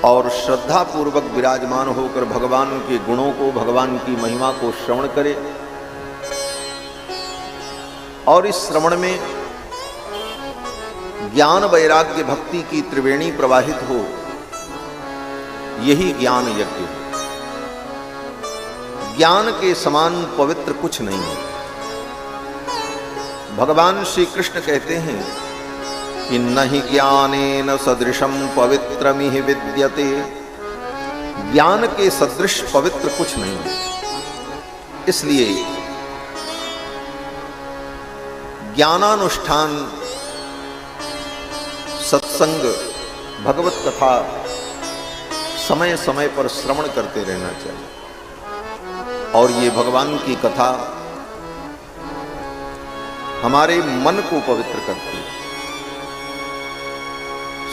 और श्रद्धा पूर्वक विराजमान होकर भगवान के गुणों को, भगवान की महिमा को श्रवण करे और इस श्रवण में ज्ञान वैराग्य भक्ति की त्रिवेणी प्रवाहित हो, यही ज्ञान यज्ञ है। ज्ञान के समान पवित्र कुछ नहीं है। भगवान श्री कृष्ण कहते हैं कि नहि ज्ञानेन सदृशम पवित्रमिह विद्यते। ज्ञान के सदृश पवित्र कुछ नहीं है। इसलिए ज्ञानानुष्ठान, सत्संग, भगवत कथा समय समय पर श्रवण करते रहना चाहिए। और ये भगवान की कथा हमारे मन को पवित्र करती है।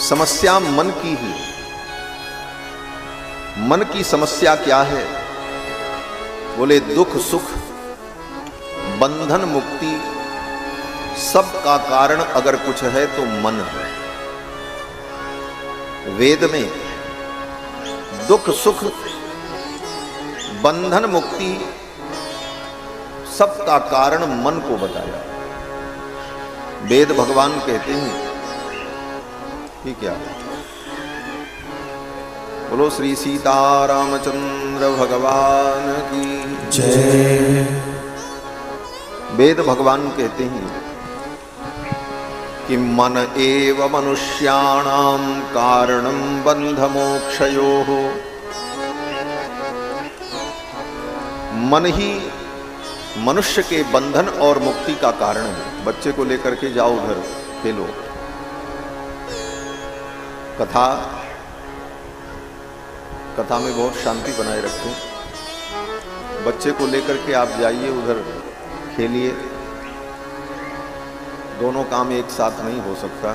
समस्या मन की ही। मन की समस्या क्या है? बोले दुख सुख बंधन मुक्ति सब का कारण अगर कुछ है तो मन है। वेद में दुख सुख बंधन मुक्ति सब का कारण मन को बताया। वेद भगवान कहते हैं कि क्या? बोलो श्री सीतारामचंद्र भगवान की जय। वेद भगवान कहते हैं कि मन एव मनुष्याणां कारणं बंध मोक्षयोः। मन ही मनुष्य के बंधन और मुक्ति का कारण है। बच्चे को लेकर के जाओ घर, खेलो। कथा में बहुत शांति बनाए रखें। बच्चे को लेकर के आप जाइए उधर, खेलिए। दोनों काम एक साथ नहीं हो सकता।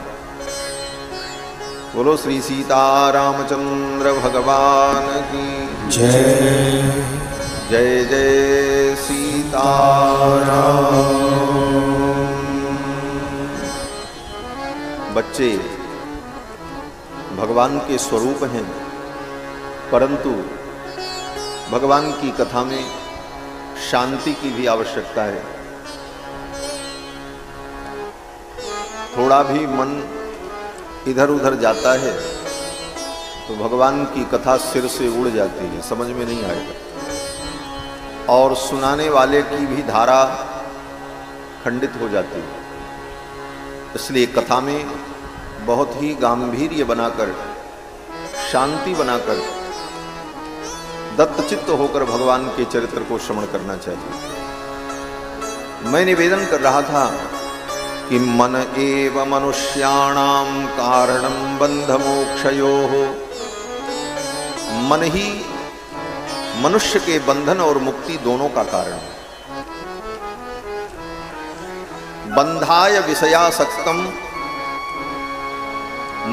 बोलो श्री सीतारामचंद्र भगवान की जय। जय जय सीताराम। बच्चे भगवान के स्वरूप हैं, परंतु भगवान की कथा में शांति की भी आवश्यकता है। थोड़ा भी मन इधर उधर जाता है तो भगवान की कथा सिर से उड़ जाती है, समझ में नहीं आएगा। और सुनाने वाले की भी धारा खंडित हो जाती है। इसलिए कथा में बहुत ही गांभीर्य बनाकर, शांति बनाकर, दत्तचित्त होकर भगवान के चरित्र को श्रवण करना चाहिए। मैं निवेदन कर रहा था कि मन एव मनुष्याणां कारणं बंध मोक्षयोः। मन ही मनुष्य के बंधन और मुक्ति दोनों का कारण है। बंधाय विषयासक्तम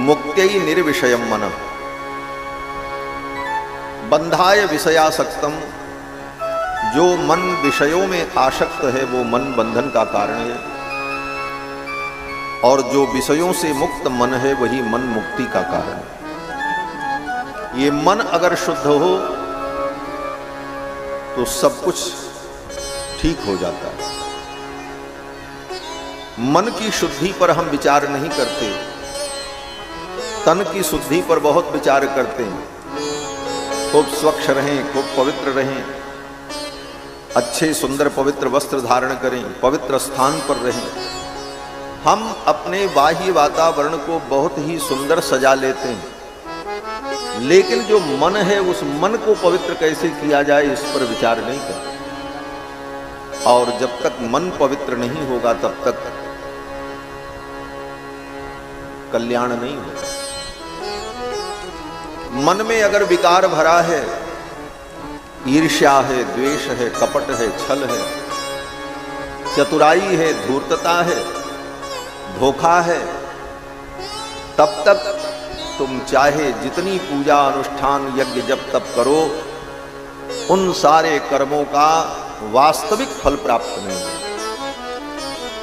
मुक्त्यै निर्विषयम मनः। बंधाय विषयासक्तम, जो मन विषयों में आसक्त है वो मन बंधन का कारण है। और जो विषयों से मुक्त मन है वही मन मुक्ति का कारण है। ये मन अगर शुद्ध हो तो सब कुछ ठीक हो जाता है। मन की शुद्धि पर हम विचार नहीं करते, तन की शुद्धि पर बहुत विचार करते हैं। खूब स्वच्छ रहें, खूब पवित्र रहें, अच्छे सुंदर पवित्र वस्त्र धारण करें, पवित्र स्थान पर रहें। हम अपने बाह्य वातावरण को बहुत ही सुंदर सजा लेते हैं, लेकिन जो मन है उस मन को पवित्र कैसे किया जाए इस पर विचार नहीं करते। और जब तक मन पवित्र नहीं होगा तब तक कल्याण नहीं होगा। मन में अगर विकार भरा है, ईर्ष्या है, द्वेष है, कपट है, छल है, चतुराई है, धूर्तता है, धोखा है, तब तक तुम चाहे जितनी पूजा अनुष्ठान यज्ञ जब तप करो, उन सारे कर्मों का वास्तविक फल प्राप्त नहीं है।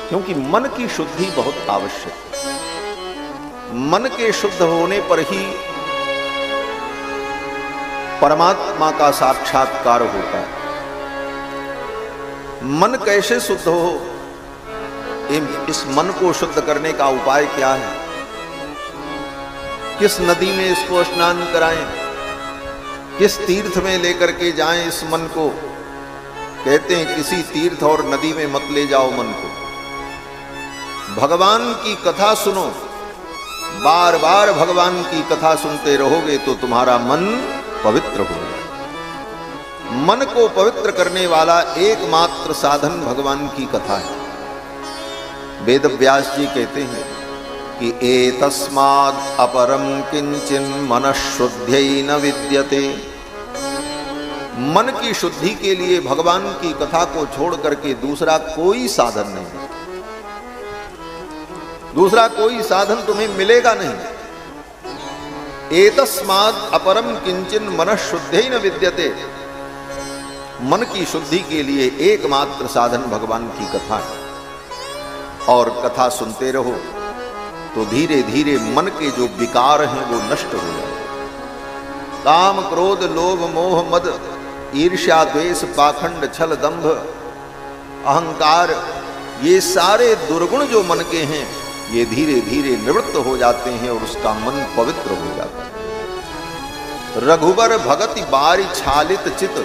क्योंकि मन की शुद्धि बहुत आवश्यक है। मन के शुद्ध होने पर ही परमात्मा का साक्षात्कार होता है। मन कैसे शुद्ध हो, इस मन को शुद्ध करने का उपाय क्या है? किस नदी में इसको स्नान कराएं, किस तीर्थ में लेकर के जाएं इस मन को? कहते हैं किसी तीर्थ और नदी में मत ले जाओ मन को, भगवान की कथा सुनो, बार बार भगवान की कथा सुनते रहोगे तो तुम्हारा मन पवित्र होगा। मन को पवित्र करने वाला एकमात्र साधन भगवान की कथा है। वेद व्यास जी कहते हैं कि एतस्माद् अपरम किंचिन मनःशुद्ध्यै न विद्यते। मन की शुद्धि के लिए भगवान की कथा को छोड़ करके दूसरा कोई साधन नहीं, दूसरा कोई साधन तुम्हें मिलेगा नहीं। एतस्माद् अपरम किंचिन मनःशुद्ध्यै न विद्यते। मन की शुद्धि के लिए एकमात्र साधन भगवान की कथा है, और कथा सुनते रहो तो धीरे धीरे मन के जो विकार हैं वो नष्ट हो जाए। काम क्रोध लोभ मोह मद ईर्ष्या द्वेष पाखंड छल दंभ अहंकार, ये सारे दुर्गुण जो मन के हैं ये धीरे धीरे निवृत्त हो जाते हैं और उसका मन पवित्र हो जाता है। रघुबर भगति बारि छालित चित,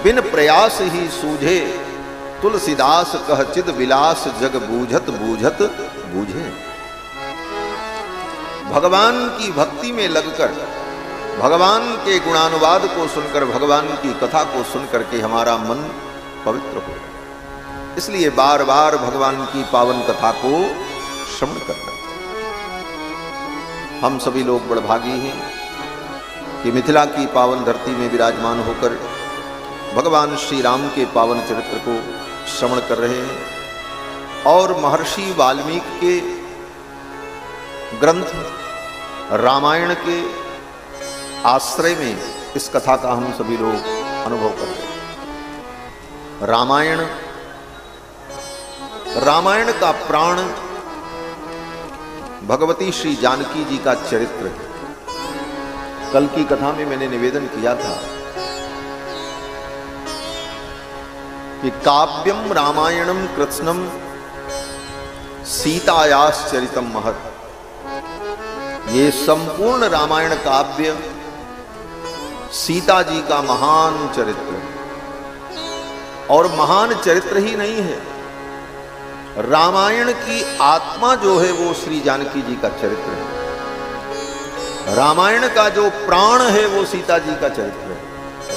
बिन प्रयास ही सूझे तुलसीदास कह चिद विलास जग बूझत बूझत बूझे। भगवान की भक्ति में लगकर, भगवान के गुणानुवाद को सुनकर, भगवान की कथा को सुनकर के हमारा मन पवित्र हो। इसलिए बार बार भगवान की पावन कथा को श्रवण करना। हम सभी लोग बड़भागी हैं कि मिथिला की पावन धरती में विराजमान होकर भगवान श्री राम के पावन चरित्र को श्रवण कर रहे हैं, और महर्षि वाल्मीकि के ग्रंथ रामायण के आश्रय में इस कथा का हम सभी लोग अनुभव कर रहे हैं। रामायण का प्राण भगवती श्री जानकी जी का चरित्र है। कल की कथा में मैंने निवेदन किया था कि काव्यम रामायणम कृत्स्नम सीतायास चरितम महत्। ये संपूर्ण रामायण काव्य सीता जी का महान चरित्र है, और महान चरित्र ही नहीं है, रामायण की आत्मा जो है वो श्री जानकी जी का चरित्र है। रामायण का जो प्राण है वो सीता जी का चरित्र है,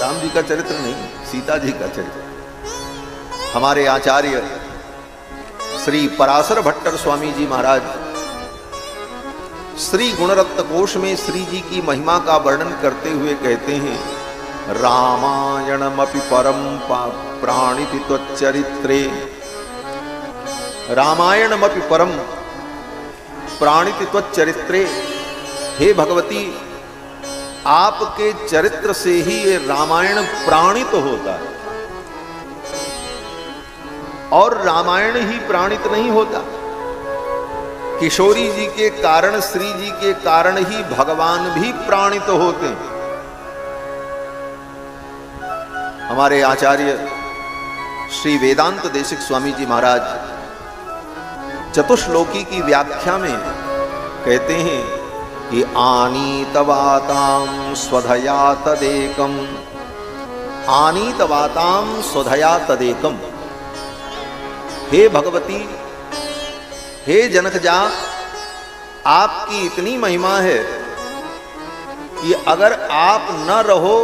राम जी का चरित्र नहीं, सीता जी का चरित्र। हमारे आचार्य श्री पराशर भट्टर स्वामी जी महाराज श्री गुणरत्न कोश में श्री जी की महिमा का वर्णन करते हुए कहते हैं, रामायणमपि परम प्राणिति त्वच्चरित्रे। रामायणमपि परम प्राणिति त्वच्चरित्रे। हे भगवती, आपके चरित्र से ही ये रामायण प्राणित होता है, और रामायण ही प्राणित नहीं होता। किशोरी जी के कारण, श्री जी के कारण ही भगवान भी प्राणित होते हैं। हमारे आचार्य श्री वेदांत देशिक स्वामी जी महाराज चतुश्लोकी की व्याख्या में कहते हैं कि आनीतवातां स्वधया तदेकम, आनीतवातां स्वधया तदेकम। हे भगवती, हे जनकजा, आपकी इतनी महिमा है कि अगर आप न रहो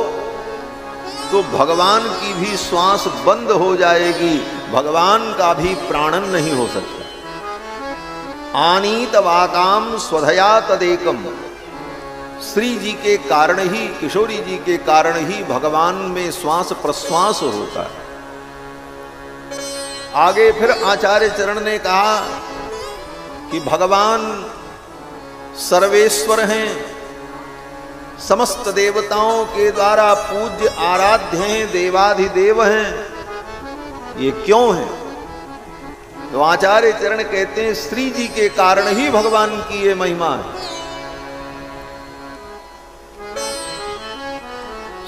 तो भगवान की भी श्वास बंद हो जाएगी, भगवान का भी प्राणन नहीं हो सकता। आनीतवातां स्वधया तदेकम। श्री जी के कारण ही, किशोरी जी के कारण ही भगवान में श्वास प्रश्वास होता है। आगे फिर आचार्य चरण ने कहा कि भगवान सर्वेश्वर हैं, समस्त देवताओं के द्वारा पूज्य आराध्य हैं, देवाधिदेव हैं। ये क्यों है? तो आचार्य चरण कहते हैं श्री जी के कारण ही भगवान की ये महिमा है।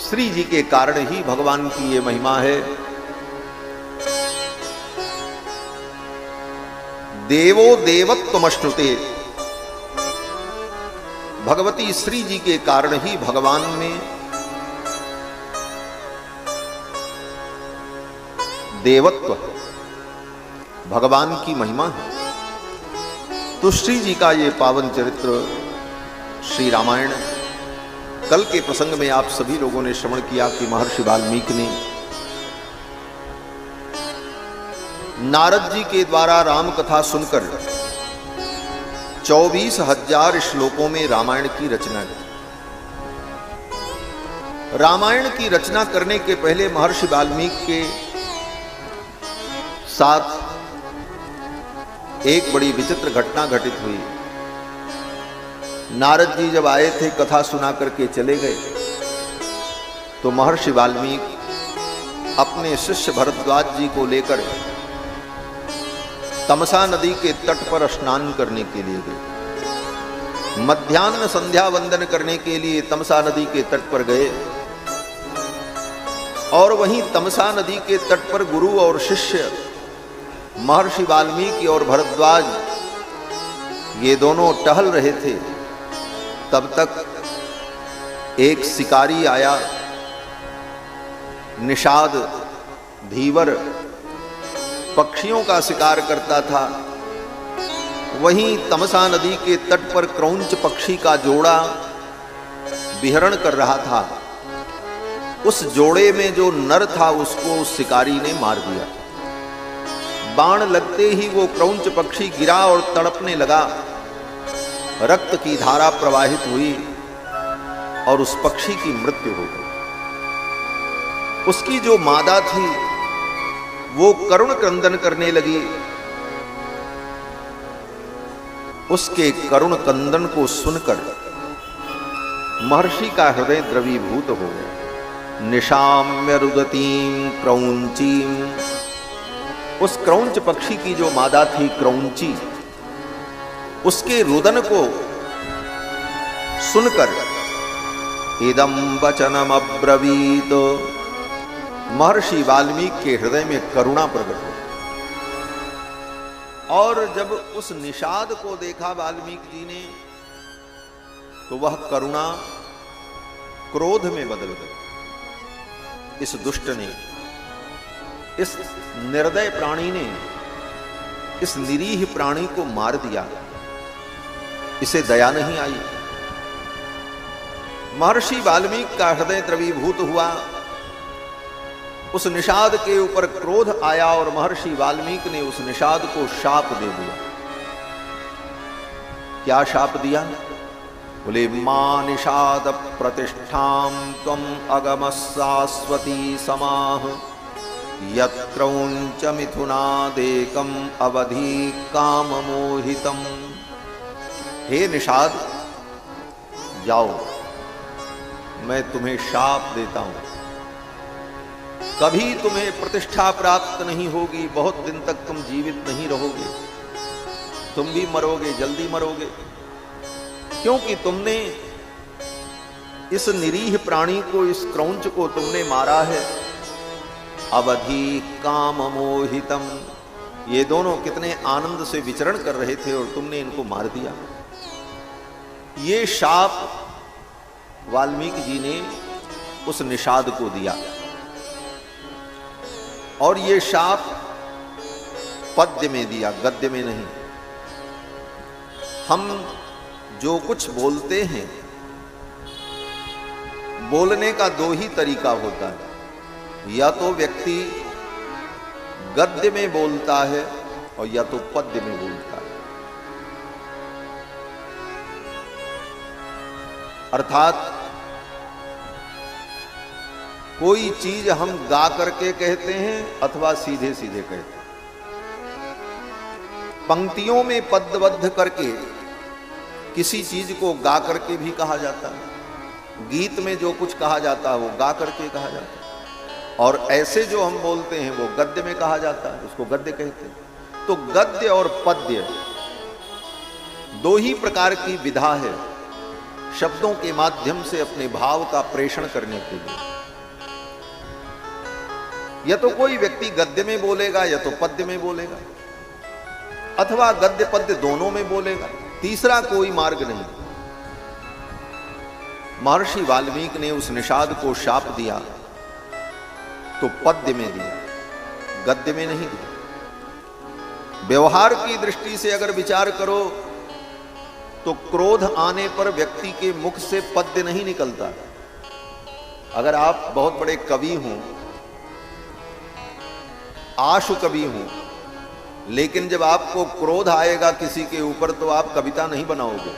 श्री जी के कारण ही भगवान की ये महिमा है। देवो देवत्वमश्नुते, भगवती श्री जी के कारण ही भगवान में देवत्व, भगवान की महिमा है। तो श्री जी का ये पावन चरित्र श्री रामायण, कल के प्रसंग में आप सभी लोगों ने श्रवण किया कि महर्षि वाल्मीकि ने नारद जी के द्वारा राम कथा सुनकर 24,000 श्लोकों में रामायण की रचना की। रामायण की रचना करने के पहले महर्षि वाल्मीकि के साथ एक बड़ी विचित्र घटना घटित हुई। नारद जी जब आए थे, कथा सुना करके चले गए, तो महर्षि वाल्मीकि अपने शिष्य भरद्वाज जी को लेकर तमसा नदी के तट पर स्नान करने के लिए गए। मध्याह्न संध्या वंदन करने के लिए तमसा नदी के तट पर गए और वहीं तमसा नदी के तट पर गुरु और शिष्य महर्षि वाल्मीकि और भरद्वाज ये दोनों टहल रहे थे। तब तक एक शिकारी आया, निषाद धीवर पक्षियों का शिकार करता था। वहीं तमसा नदी के तट पर क्रौंच पक्षी का जोड़ा विहरण कर रहा था। उस जोड़े में जो नर था उसको उस शिकारी ने मार दिया। बाण लगते ही वो क्रौंच पक्षी गिरा और तड़पने लगा। रक्त की धारा प्रवाहित हुई और उस पक्षी की मृत्यु हो गई। उसकी जो मादा थी वो करुण क्रंदन करने लगी। उसके करुण क्रंदन को सुनकर महर्षि का हृदय द्रवीभूत हो गया। निशाम्य रुदतीं क्रौंचीं, उस क्रौंच पक्षी की जो मादा थी क्रौंची, उसके रुदन को सुनकर इदं वचनम अब्रवीत, महर्षि वाल्मीकि के हृदय में करुणा प्रकट हुई। और जब उस निषाद को देखा वाल्मीकि जी ने, तो वह करुणा क्रोध में बदल गई। इस दुष्ट ने, इस निर्दय प्राणी ने इस निरीह प्राणी को मार दिया। इसे दया नहीं आई। महर्षि वाल्मीकि का हृदय द्रवीभूत हुआ। उस निषाद के ऊपर क्रोध आया और महर्षि वाल्मीकि ने उस निषाद को शाप दे दिया। क्या शाप दिया? बोले, मां निषाद प्रतिष्ठां त्वं अगम शाश्वती समाह, यत्रौंच मिथुनादेकं अवधि काम मोहितम। हे निषाद, जाओ, मैं तुम्हें शाप देता हूं। कभी तुम्हें प्रतिष्ठा प्राप्त नहीं होगी। बहुत दिन तक तुम जीवित नहीं रहोगे। तुम भी मरोगे, जल्दी मरोगे, क्योंकि तुमने इस निरीह प्राणी को, इस क्रौंच को तुमने मारा है। अवधि काम मोहितम, ये दोनों कितने आनंद से विचरण कर रहे थे और तुमने इनको मार दिया। ये शाप वाल्मीकि जी ने उस निषाद को दिया। और ये शाप पद्य में दिया, गद्य में नहीं। हम जो कुछ बोलते हैं, बोलने का दो ही तरीका होता है। या तो व्यक्ति गद्य में बोलता है और या तो पद्य में बोलता है। अर्थात कोई चीज हम गा करके कहते हैं अथवा सीधे सीधे कहते हैं। पंक्तियों में पद्यबद्ध करके किसी चीज को गा करके भी कहा जाता है। गीत में जो कुछ कहा जाता है वो गा करके कहा जाता है। और ऐसे जो हम बोलते हैं वो गद्य में कहा जाता है, उसको गद्य कहते हैं। तो गद्य और पद्य दो ही प्रकार की विधा है शब्दों के माध्यम से अपने भाव का प्रेषण करने के लिए। या तो कोई व्यक्ति गद्य में बोलेगा या तो पद्य में बोलेगा, अथवा गद्य पद्य दोनों में बोलेगा, तीसरा कोई मार्ग नहीं। महर्षि वाल्मीकि ने उस निषाद को शाप दिया तो पद्य में दिया, गद्य में नहीं दिया। व्यवहार की दृष्टि से अगर विचार करो तो क्रोध आने पर व्यक्ति के मुख से पद्य नहीं निकलता। अगर आप बहुत बड़े कवि हों, आशु कवि हों, लेकिन जब आपको क्रोध आएगा किसी के ऊपर तो आप कविता नहीं बनाओगे,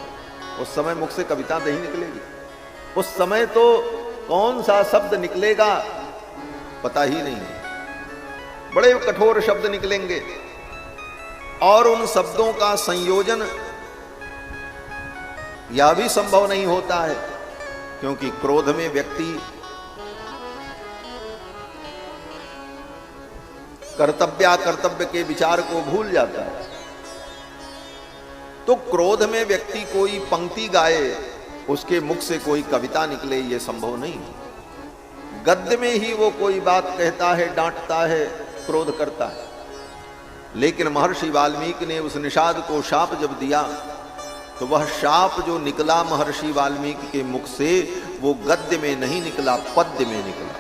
उस समय मुख से कविता नहीं निकलेगी। उस समय तो कौन सा शब्द निकलेगा पता ही नहीं, बड़े कठोर शब्द निकलेंगे और उन शब्दों का संयोजन यह भी संभव नहीं होता है, क्योंकि क्रोध में व्यक्ति कर्तव्य के विचार को भूल जाता है। तो क्रोध में व्यक्ति कोई पंक्ति गाए, उसके मुख से कोई कविता निकले, यह संभव नहीं। गद्य में ही वो कोई बात कहता है, डांटता है, क्रोध करता है। लेकिन महर्षि वाल्मीकि ने उस निषाद को शाप जब दिया तो वह शाप जो निकला महर्षि वाल्मीकि के मुख से वो गद्य में नहीं निकला, पद्य में निकला।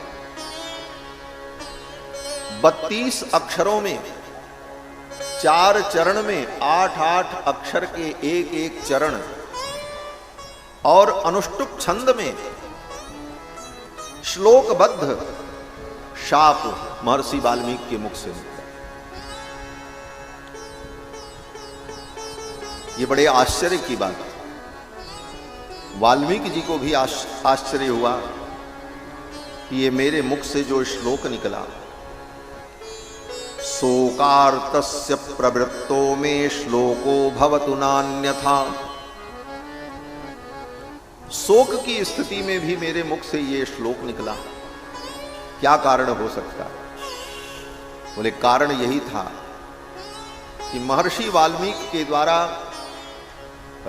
32 अक्षरों में, 4 चरण में, 8-8 अक्षर के एक एक चरण और अनुष्टुप छंद में श्लोकबद्ध शाप महर्षि वाल्मीकि के मुख से निकला। ये बड़े आश्चर्य की बात है। वाल्मीकि जी को भी आश्चर्य हुआ कि ये मेरे मुख से जो श्लोक निकला, शोकार्तस्य प्रवृत्तो में श्लोको भवतु नान्यथा, शोक की स्थिति में भी मेरे मुख से ये श्लोक निकला, क्या कारण हो सकता? बोले कारण यही था कि महर्षि वाल्मीकि के द्वारा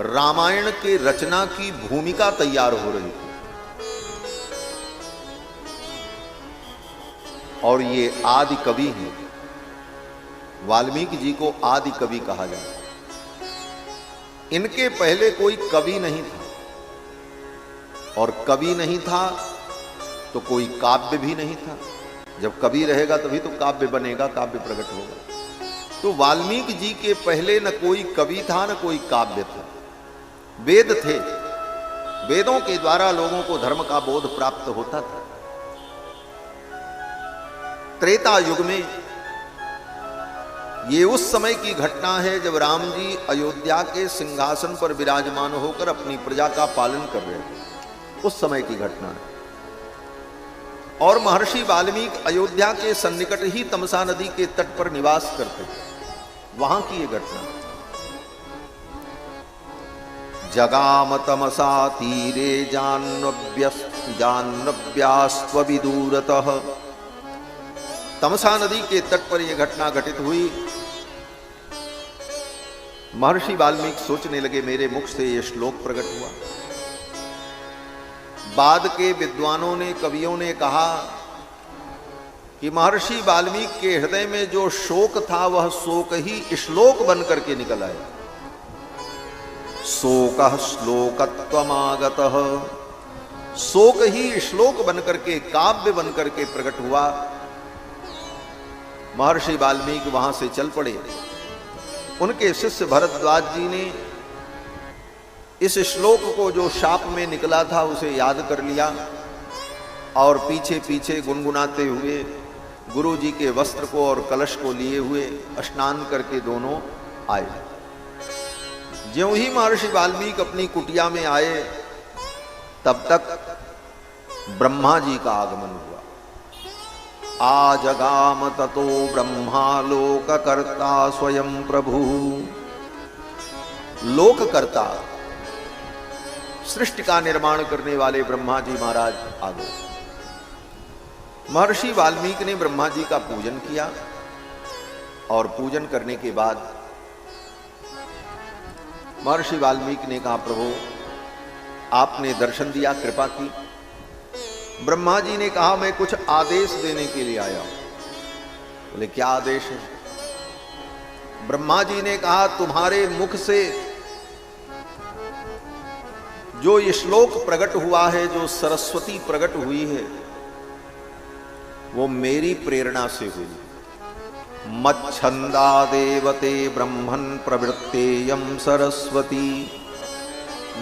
रामायण के रचना की भूमिका तैयार हो रही थी और ये आदि कवि हैं। वाल्मीकि जी को आदि कवि कहा जाता है। इनके पहले कोई कवि नहीं था, और कवि नहीं था तो कोई काव्य भी नहीं था। जब कवि रहेगा तभी तो काव्य बनेगा, काव्य प्रकट होगा। तो वाल्मीकि जी के पहले न कोई कवि था न कोई काव्य था। वेद थे, वेदों के द्वारा लोगों को धर्म का बोध प्राप्त होता था। त्रेता युग में ये उस समय की घटना है जब राम जी अयोध्या के सिंहासन पर विराजमान होकर अपनी प्रजा का पालन कर रहे थे, उस समय की घटना है। और महर्षि वाल्मीकि अयोध्या के सन्निकट ही तमसा नदी के तट पर निवास करते थे, वहां की ये घटना। जगाम तमसा तीरे जाह्नव्यास्त्वविदूरतः, तमसा नदी के तट पर यह घटना घटित हुई। महर्षि वाल्मीकि सोचने लगे मेरे मुख से यह श्लोक प्रकट हुआ। बाद के विद्वानों ने, कवियों ने कहा कि महर्षि वाल्मीकि के हृदय में जो शोक था वह शोक ही श्लोक बन करके निकल आया। शोकः श्लोकत्वमागतः, शोक ही श्लोक बन करके, काव्य बन करके प्रकट हुआ। महर्षि वाल्मीकि वहां से चल पड़े। उनके शिष्य भरद्वाज जी ने इस श्लोक को जो शाप में निकला था उसे याद कर लिया और पीछे पीछे गुनगुनाते हुए गुरु जी के वस्त्र को और कलश को लिए हुए स्नान करके दोनों आए। ज्यों ही महर्षि वाल्मीकि अपनी कुटिया में आए तब तक ब्रह्मा जी का आगमन हुआ। आजगाम ततो ब्रह्मा लोककर्ता स्वयं प्रभु, लोककर्ता सृष्टि का निर्माण करने वाले ब्रह्मा जी महाराज आ गए। महर्षि वाल्मीकि ने ब्रह्मा जी का पूजन किया और पूजन करने के बाद महर्षि वाल्मीकि ने कहा प्रभु आपने दर्शन दिया, कृपा की। ब्रह्मा जी ने कहा मैं कुछ आदेश देने के लिए आया हूं। बोले क्या आदेश है? ब्रह्मा जी ने कहा तुम्हारे मुख से जो ये श्लोक प्रकट हुआ है, जो सरस्वती प्रकट हुई है, वो मेरी प्रेरणा से हुई। मच्छंदा देवते ब्रह्मन् प्रवृत्तेयं सरस्वती,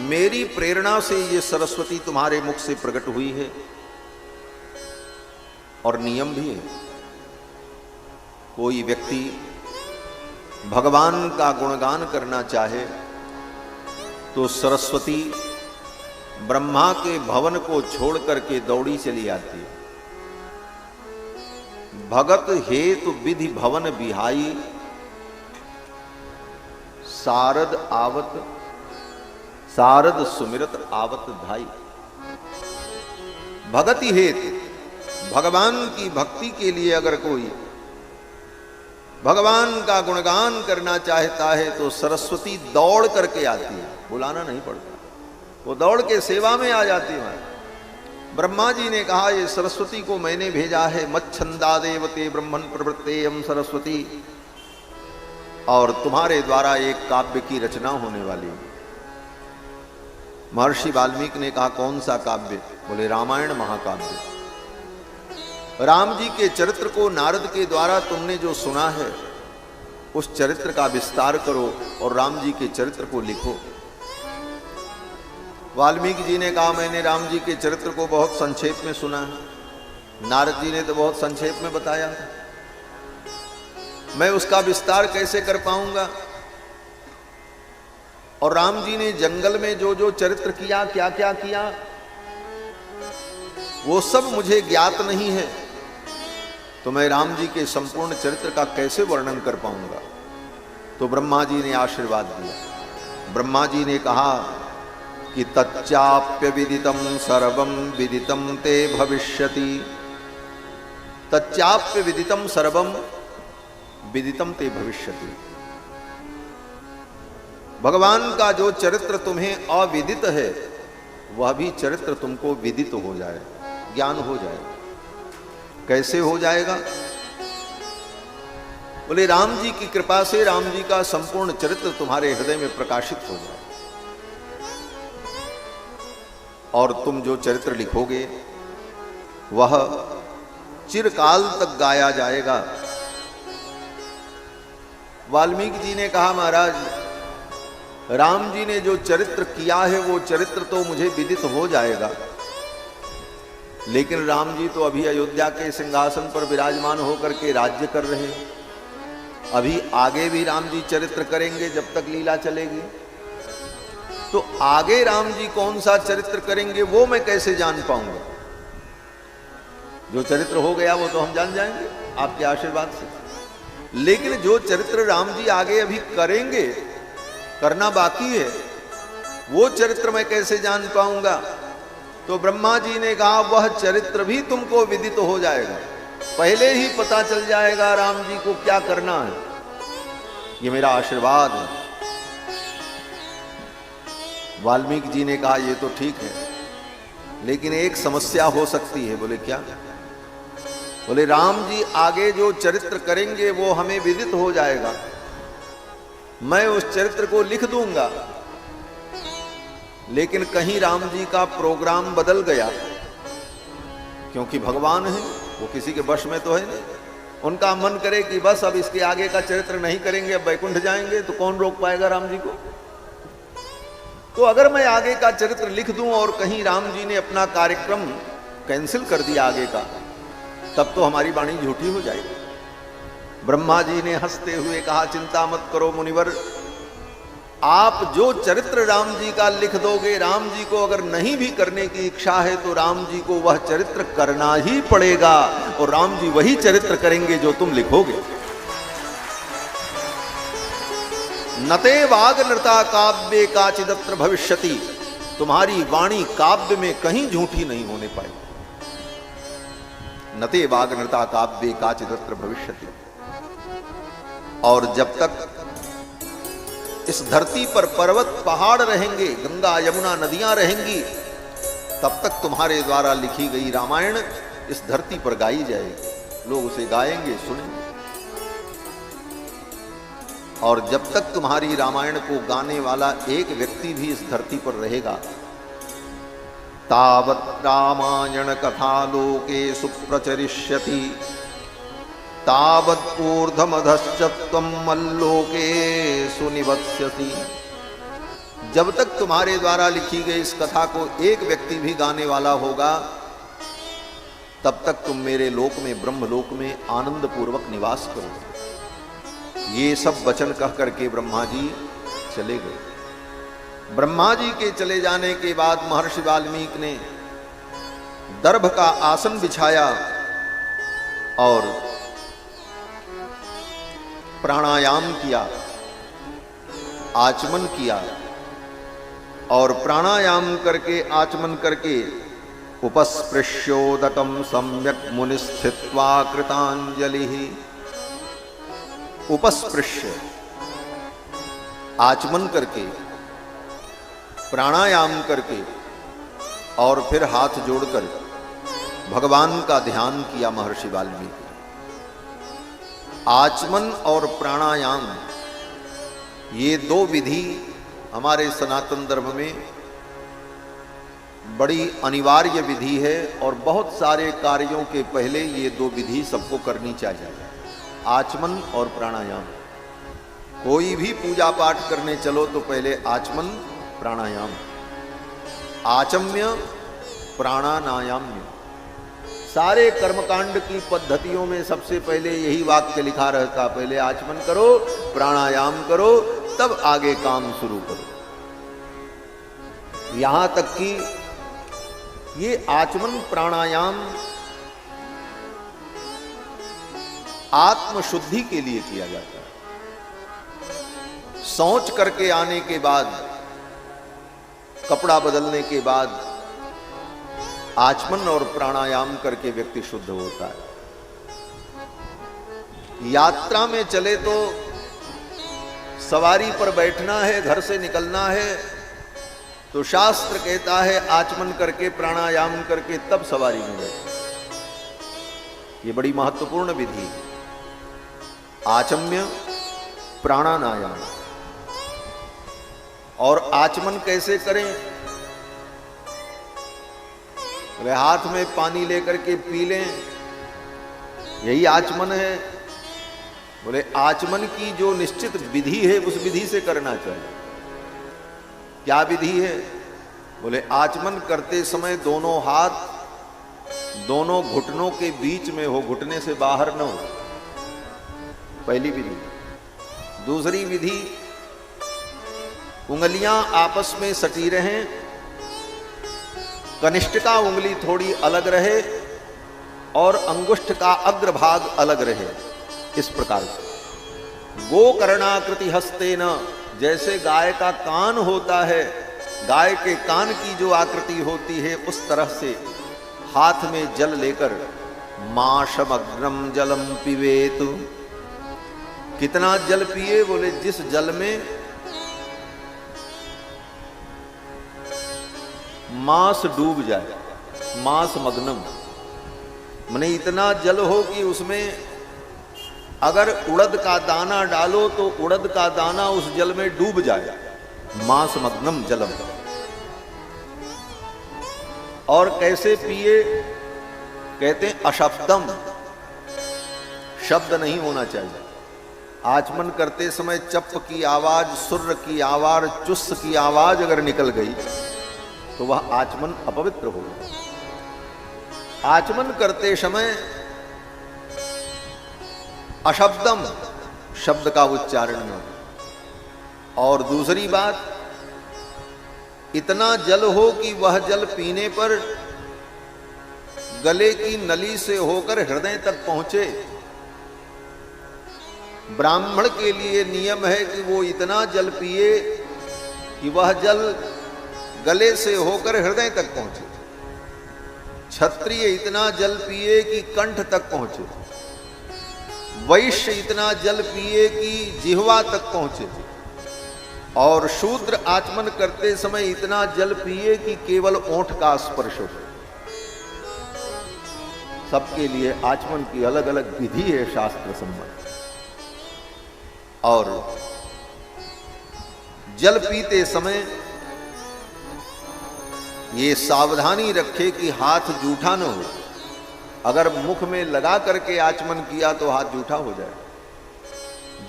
मेरी प्रेरणा से ये सरस्वती तुम्हारे मुख से प्रकट हुई है। और नियम भी है, कोई व्यक्ति भगवान का गुणगान करना चाहे तो सरस्वती ब्रह्मा के भवन को छोड़ करके दौड़ी चली आती है। भगत हेतु विधि भवन बिहाई, सारद आवत सारद सुमिरत आवत धाई। भगति हेतु, भगवान की भक्ति के लिए अगर कोई भगवान का गुणगान करना चाहता है तो सरस्वती दौड़ करके आती है, बुलाना नहीं पड़ता, वो दौड़ के सेवा में आ जाती है। ब्रह्मा जी ने कहा ये सरस्वती को मैंने भेजा है। मच्छंदा देवते ब्रह्मन् प्रवृत्तेयं सरस्वती, और तुम्हारे द्वारा एक काव्य की रचना होने वाली है। महर्षि वाल्मीकि ने कहा कौन सा काव्य? बोले रामायण महाकाव्य। राम जी के चरित्र को नारद के द्वारा तुमने जो सुना है, उस चरित्र का विस्तार करो और राम जी के चरित्र को लिखो। वाल्मीकि जी ने कहा मैंने राम जी के चरित्र को बहुत संक्षेप में सुना है, नारद जी ने तो बहुत संक्षेप में बताया, मैं उसका विस्तार कैसे कर पाऊंगा? और राम जी ने जंगल में जो जो चरित्र किया, क्या क्या किया, वो सब मुझे ज्ञात नहीं है, तो मैं राम जी के संपूर्ण चरित्र का कैसे वर्णन कर पाऊंगा? तो ब्रह्मा जी ने आशीर्वाद दिया। ब्रह्मा जी ने कहा कि तच्चाप्य विदितम सर्वम विदितम ते भविष्यति। तच्चाप्य विदितम सर्वम विदितम ते भविष्यति। भगवान का जो चरित्र तुम्हें अविदित है, वह भी चरित्र तुमको विदित हो जाए, ज्ञान हो जाए। कैसे हो जाएगा? बोले राम जी की कृपा से राम जी का संपूर्ण चरित्र तुम्हारे हृदय में प्रकाशित हो जाए, और तुम जो चरित्र लिखोगे वह चिरकाल तक गाया जाएगा। वाल्मीकि जी ने कहा महाराज, राम जी ने जो चरित्र किया है वो चरित्र तो मुझे विदित हो जाएगा, लेकिन राम जी तो अभी अयोध्या के सिंहासन पर विराजमान होकर के राज्य कर रहे हैं। अभी आगे भी राम जी चरित्र करेंगे जब तक लीला चलेगी। तो आगे राम जी कौन सा चरित्र करेंगे वो मैं कैसे जान पाऊंगा? जो चरित्र हो गया वो तो हम जान जाएंगे आपके आशीर्वाद से, लेकिन जो चरित्र राम जी आगे अभी करेंगे, करना बाकी है, वो चरित्र मैं कैसे जान पाऊंगा? तो ब्रह्मा जी ने कहा वह चरित्र भी तुमको विदित हो जाएगा, पहले ही पता चल जाएगा राम जी को क्या करना है। ये मेरा आशीर्वाद है। वाल्मीकि जी ने कहा ये तो ठीक है, लेकिन एक समस्या हो सकती है। बोले क्या? बोले राम जी आगे जो चरित्र करेंगे वो हमें विदित हो जाएगा, मैं उस चरित्र को लिख दूंगा, लेकिन कहीं राम जी का प्रोग्राम बदल गया, क्योंकि भगवान है, वो किसी के वश में तो है नहीं। उनका मन करे कि बस अब इसके आगे का चरित्र नहीं करेंगे, अब वैकुंठ जाएंगे, तो कौन रोक पाएगा राम जी को? तो अगर मैं आगे का चरित्र लिख दूं और कहीं राम जी ने अपना कार्यक्रम कैंसिल कर दिया आगे का, तब तो हमारी वाणी झूठी हो जाएगी। ब्रह्मा जी ने हंसते हुए कहा चिंता मत करो मुनिवर, आप जो चरित्र राम जी का लिख दोगे, राम जी को अगर नहीं भी करने की इच्छा है तो राम जी को वह चरित्र करना ही पड़ेगा, और राम जी वही चरित्र करेंगे जो तुम लिखोगे। नते वाग नृता काव्ये काचिदत्र भविष्यति, तुम्हारी वाणी काव्य में कहीं झूठी नहीं होने पाएगी। नते वाग नृता काव्ये काचिदत्र भविष्यति। और जब तक इस धरती पर पर्वत पहाड़ रहेंगे, गंगा यमुना नदियां रहेंगी, तब तक तुम्हारे द्वारा लिखी गई रामायण इस धरती पर गाई जाएगी, लोग उसे गाएंगे, सुनेंगे। और जब तक तुम्हारी रामायण को गाने वाला एक व्यक्ति भी इस धरती पर रहेगा, तावत् रामायण कथा लोके सुप्रचरिष्यति तावत् ऊर्ध्वमधश्च त्वं मल्लोके सुनिवत्स्यसि। जब तक तुम्हारे द्वारा लिखी गई इस कथा को एक व्यक्ति भी गाने वाला होगा, तब तक तुम मेरे लोक में, ब्रह्मलोक में आनंद पूर्वक निवास करोगे। ये सब वचन कह करके ब्रह्मा जी चले गए। ब्रह्मा जी के चले जाने के बाद महर्षि वाल्मीकि ने दर्भ का आसन बिछाया और प्राणायाम किया, आचमन किया और प्राणायाम करके, आचमन करके उपस्पृश्योदकम सम्यक मुनि स्थित्वा कृतांजलि। उपस्पृश्य आचमन करके, प्राणायाम करके और फिर हाथ जोड़कर भगवान का ध्यान किया महर्षि वाल्मीकि। आचमन और प्राणायाम ये दो विधि हमारे सनातन धर्म में बड़ी अनिवार्य विधि है और बहुत सारे कार्यों के पहले ये दो विधि सबको करनी चाहिए, आचमन और प्राणायाम। कोई भी पूजा पाठ करने चलो तो पहले आचमन प्राणायाम, आचम्य प्राणानायाम्य। सारे कर्मकांड की पद्धतियों में सबसे पहले यही वाक्य लिखा रहता, पहले आचमन करो, प्राणायाम करो, तब आगे काम शुरू करो। यहां तक कि ये आचमन प्राणायाम आत्मशुद्धि के लिए किया जाता है। शौच करके आने के बाद, कपड़ा बदलने के बाद आचमन और प्राणायाम करके व्यक्ति शुद्ध होता है। यात्रा में चले तो सवारी पर बैठना है, घर से निकलना है, तो शास्त्र कहता है आचमन करके, प्राणायाम करके तब सवारी में बैठे। ये बड़ी महत्वपूर्ण विधि है, आचम्य प्राणायाम। और आचमन कैसे करें? बोले हाथ में पानी लेकर के पी लें, यही आचमन है। बोले आचमन की जो निश्चित विधि है उस विधि से करना चाहिए। क्या विधि है? बोले आचमन करते समय दोनों हाथ दोनों घुटनों के बीच में हो, घुटने से बाहर न हो, पहली विधि। दूसरी विधि, उंगलियां आपस में सटी रहें, कनिष्ठिका उंगली थोड़ी अलग रहे और अंगुष्ठ का अग्रभाग अलग रहे। इस प्रकार से गोकर्णाकृति हस्तेन, जैसे गाय का कान होता है, गाय के कान की जो आकृति होती है उस तरह से हाथ में जल लेकर माशमग्रम जलम पिबेत। कितना जल पिए? बोले जिस जल में मांस डूब जाए, मांस मग्नम, माने इतना जल हो कि उसमें अगर उड़द का दाना डालो तो उड़द का दाना उस जल में डूब जाए, मांस मग्नम जलम। और कैसे पिए? कहते हैं अशब्दम, शब्द नहीं होना चाहिए। आचमन करते समय चप की आवाज, सुर्र की आवाज, चुस्स की आवाज अगर निकल गई तो वह आचमन अपवित्र होगा। आचमन करते समय अशब्दम, शब्द का उच्चारण न। और दूसरी बात, इतना जल हो कि वह जल पीने पर गले की नली से होकर हृदय तक पहुंचे। ब्राह्मण के लिए नियम है कि वो इतना जल पिए कि वह जल गले से होकर हृदय तक पहुंचे। क्षत्रिय इतना जल पिए कि कंठ तक पहुंचे। वैश्य इतना जल पिए कि जिह्वा तक पहुंचे। और शूद्र आचमन करते समय इतना जल पिए कि केवल ओंठ का स्पर्श हो। सबके लिए आचमन की अलग अलग विधि है शास्त्र सम्मत। और जल पीते समय ये सावधानी रखे कि हाथ जूठा न हो। अगर मुख में लगा करके आचमन किया तो हाथ जूठा हो जाए।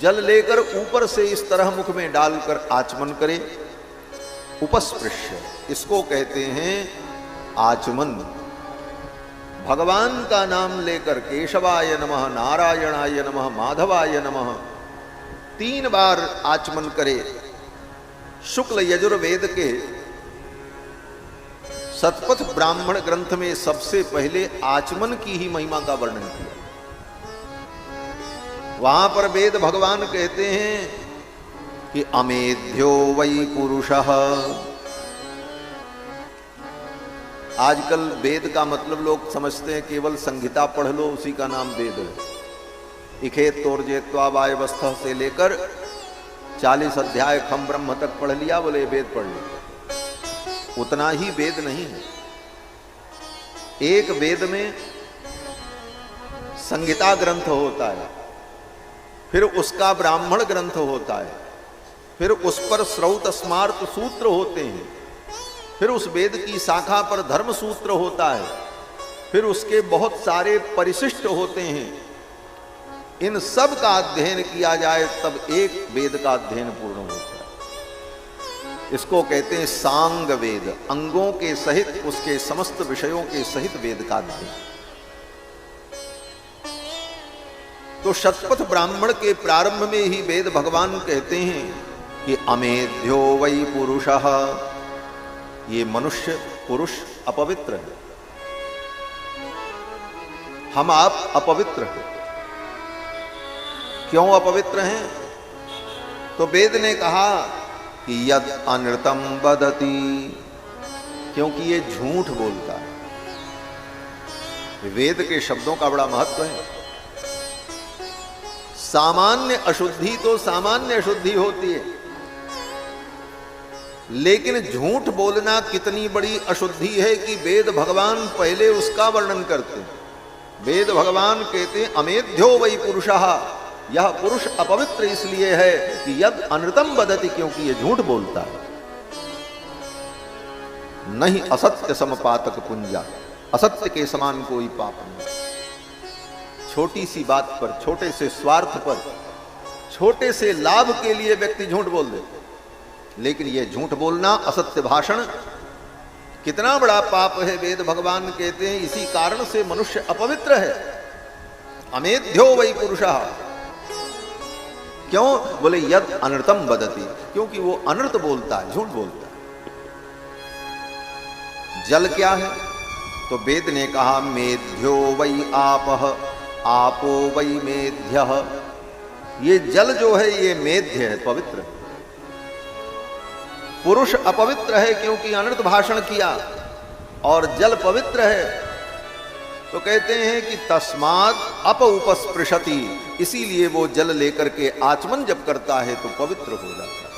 जल लेकर ऊपर से इस तरह मुख में डालकर आचमन करे। उपस्पृश्य, इसको कहते हैं आचमन। भगवान का नाम लेकर केशवाय नमः, नारायणाय नमः, माधवाय नमः 3 बार आचमन करे। शुक्ल यजुर्वेद के शतपथ ब्राह्मण ग्रंथ में सबसे पहले आचमन की ही महिमा का वर्णन किया। वहां पर वेद भगवान कहते हैं कि अमेध्यो वै पुरुषः। आजकल वेद का मतलब लोग समझते हैं केवल संहिता पढ़ लो उसी का नाम वेद है। इखेत तोर्जेत्वा वायवस्था से लेकर 40 अध्याय खम ब्रह्म तक पढ़ लिया, बोले वेद पढ़ लिया। उतना ही वेद नहीं है। एक वेद में संहिता ग्रंथ होता है, फिर उसका ब्राह्मण ग्रंथ होता है, फिर उस पर श्रौत स्मार्त सूत्र होते हैं, फिर उस वेद की शाखा पर धर्म सूत्र होता है, फिर उसके बहुत सारे परिशिष्ट होते हैं। इन सब का अध्ययन किया जाए तब एक वेद का अध्ययन पूर्ण होता है। इसको कहते हैं सांग वेद। अंगों के सहित उसके समस्त विषयों के सहित वेद का अध्ययन। तो शतपथ ब्राह्मण के प्रारंभ में ही वेद भगवान कहते हैं कि अमेध्यो वै पुरुषः। ये मनुष्य पुरुष अपवित्र है, हम आप अपवित्र हैं। क्यों अपवित्र हैं? तो वेद ने कहा कि यद अनृतम वदति, क्योंकि ये झूठ बोलता है। वेद के शब्दों का बड़ा महत्व है। सामान्य अशुद्धि तो सामान्य अशुद्धि होती है, लेकिन झूठ बोलना कितनी बड़ी अशुद्धि है कि वेद भगवान पहले उसका वर्णन करते हैं। वेद भगवान कहते हैं अमेध्यो वै पुरुषः। यह पुरुष अपवित्र इसलिए है कि यद अनृतम वदति, क्योंकि यह झूठ बोलता है। नहीं असत्य समपातक पुंजा, असत्य के समान कोई पाप नहीं। छोटी सी बात पर, छोटे से स्वार्थ पर, छोटे से लाभ के लिए व्यक्ति झूठ बोल देते, लेकिन यह झूठ बोलना, असत्य भाषण कितना बड़ा पाप है। वेद भगवान कहते हैं इसी कारण से मनुष्य अपवित्र है। अमेध्यो वै पुरुषः। क्यों? बोले यद अनृतम वदति, क्योंकि वो अनृत बोलता है, झूठ बोलता है। जल क्या है? तो वेद ने कहा मेध्यो वै आपः, आपो वै मेध्यः। ये जल जो है ये मेध्य है, पवित्र है। पुरुष अपवित्र है क्योंकि अनर्थ भाषण किया, और जल पवित्र है। तो कहते हैं कि तस्मात् अप उपस्पृशति, इसीलिए वो जल लेकर के आचमन जब करता है तो पवित्र हो जाता है।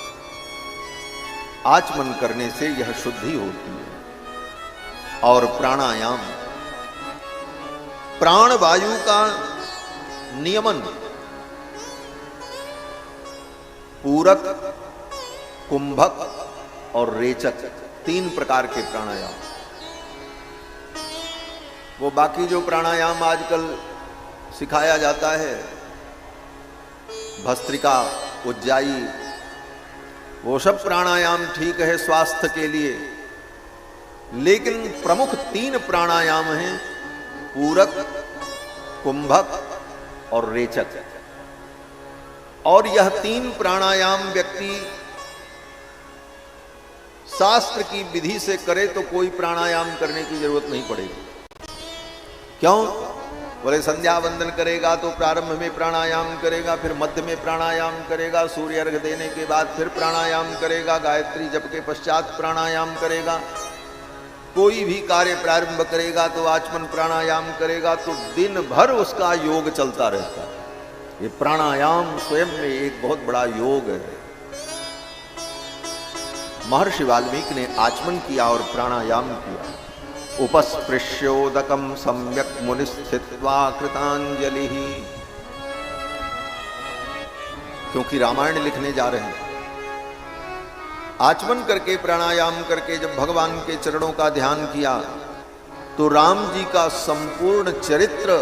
आचमन करने से यह शुद्धि होती है। और प्राणायाम, प्राण वायु का नियमन, पूरक, कुंभक और रेचक, 3 प्रकार के प्राणायाम। वो बाकी जो प्राणायाम आजकल सिखाया जाता है, भस्त्रिका, उज्जाई, वो सब प्राणायाम ठीक है स्वास्थ्य के लिए, लेकिन प्रमुख 3 प्राणायाम हैं, पूरक, कुंभक और रेचक। और यह 3 प्राणायाम व्यक्ति शास्त्र की विधि से करे तो कोई प्राणायाम करने की जरूरत नहीं पड़ेगी। क्यों? बोले संध्या वंदन करेगा तो प्रारंभ में प्राणायाम करेगा, फिर मध्य में प्राणायाम करेगा, सूर्य अर्घ देने के बाद फिर प्राणायाम करेगा, गायत्री जप के पश्चात प्राणायाम करेगा। कोई भी कार्य प्रारंभ करेगा तो आचमन प्राणायाम करेगा, तो दिन भर उसका योग चलता रहता है। ये प्राणायाम स्वयं में एक बहुत बड़ा योग है। महर्षि वाल्मीकि ने आचमन किया और प्राणायाम किया। उपस्पृश्योदकम सम्यक मुनिस्थित्वा कृतांजलि, क्योंकि रामायण लिखने जा रहे हैं आचमन करके प्राणायाम करके जब भगवान के चरणों का ध्यान किया तो राम जी का संपूर्ण चरित्र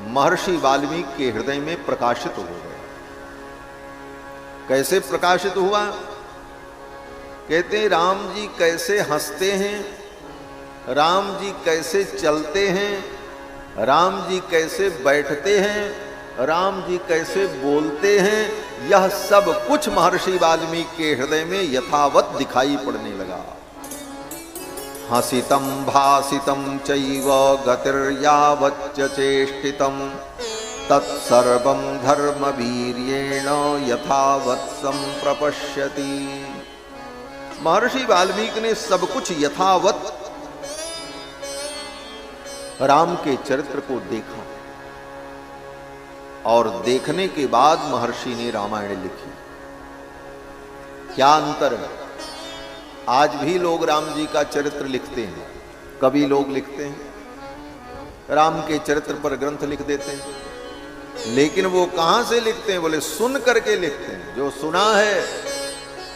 महर्षि वाल्मीकि के हृदय में प्रकाशित हो गया। कैसे प्रकाशित हुआ? कहते हैं राम जी कैसे हंसते हैं, राम जी कैसे चलते हैं, राम जी कैसे बैठते हैं, राम जी कैसे बोलते हैं, यह सब कुछ महर्षि वाल्मीकि के हृदय में यथावत दिखाई पड़ने लगा। हसितम भासितम चैव गतिर्यावच्च चेष्टितम तत्सर्वं धर्मवीर्येण यथावत् संप्रपश्यति। महर्षि वाल्मीकि ने सब कुछ यथावत राम के चरित्र को देखा और देखने के बाद महर्षि ने रामायण लिखी। क्या अंतर है? आज भी लोग राम जी का चरित्र लिखते हैं, कवि लोग लिखते हैं, राम के चरित्र पर ग्रंथ लिख देते हैं, लेकिन वो कहां से लिखते हैं? बोले सुन करके लिखते हैं। जो सुना है,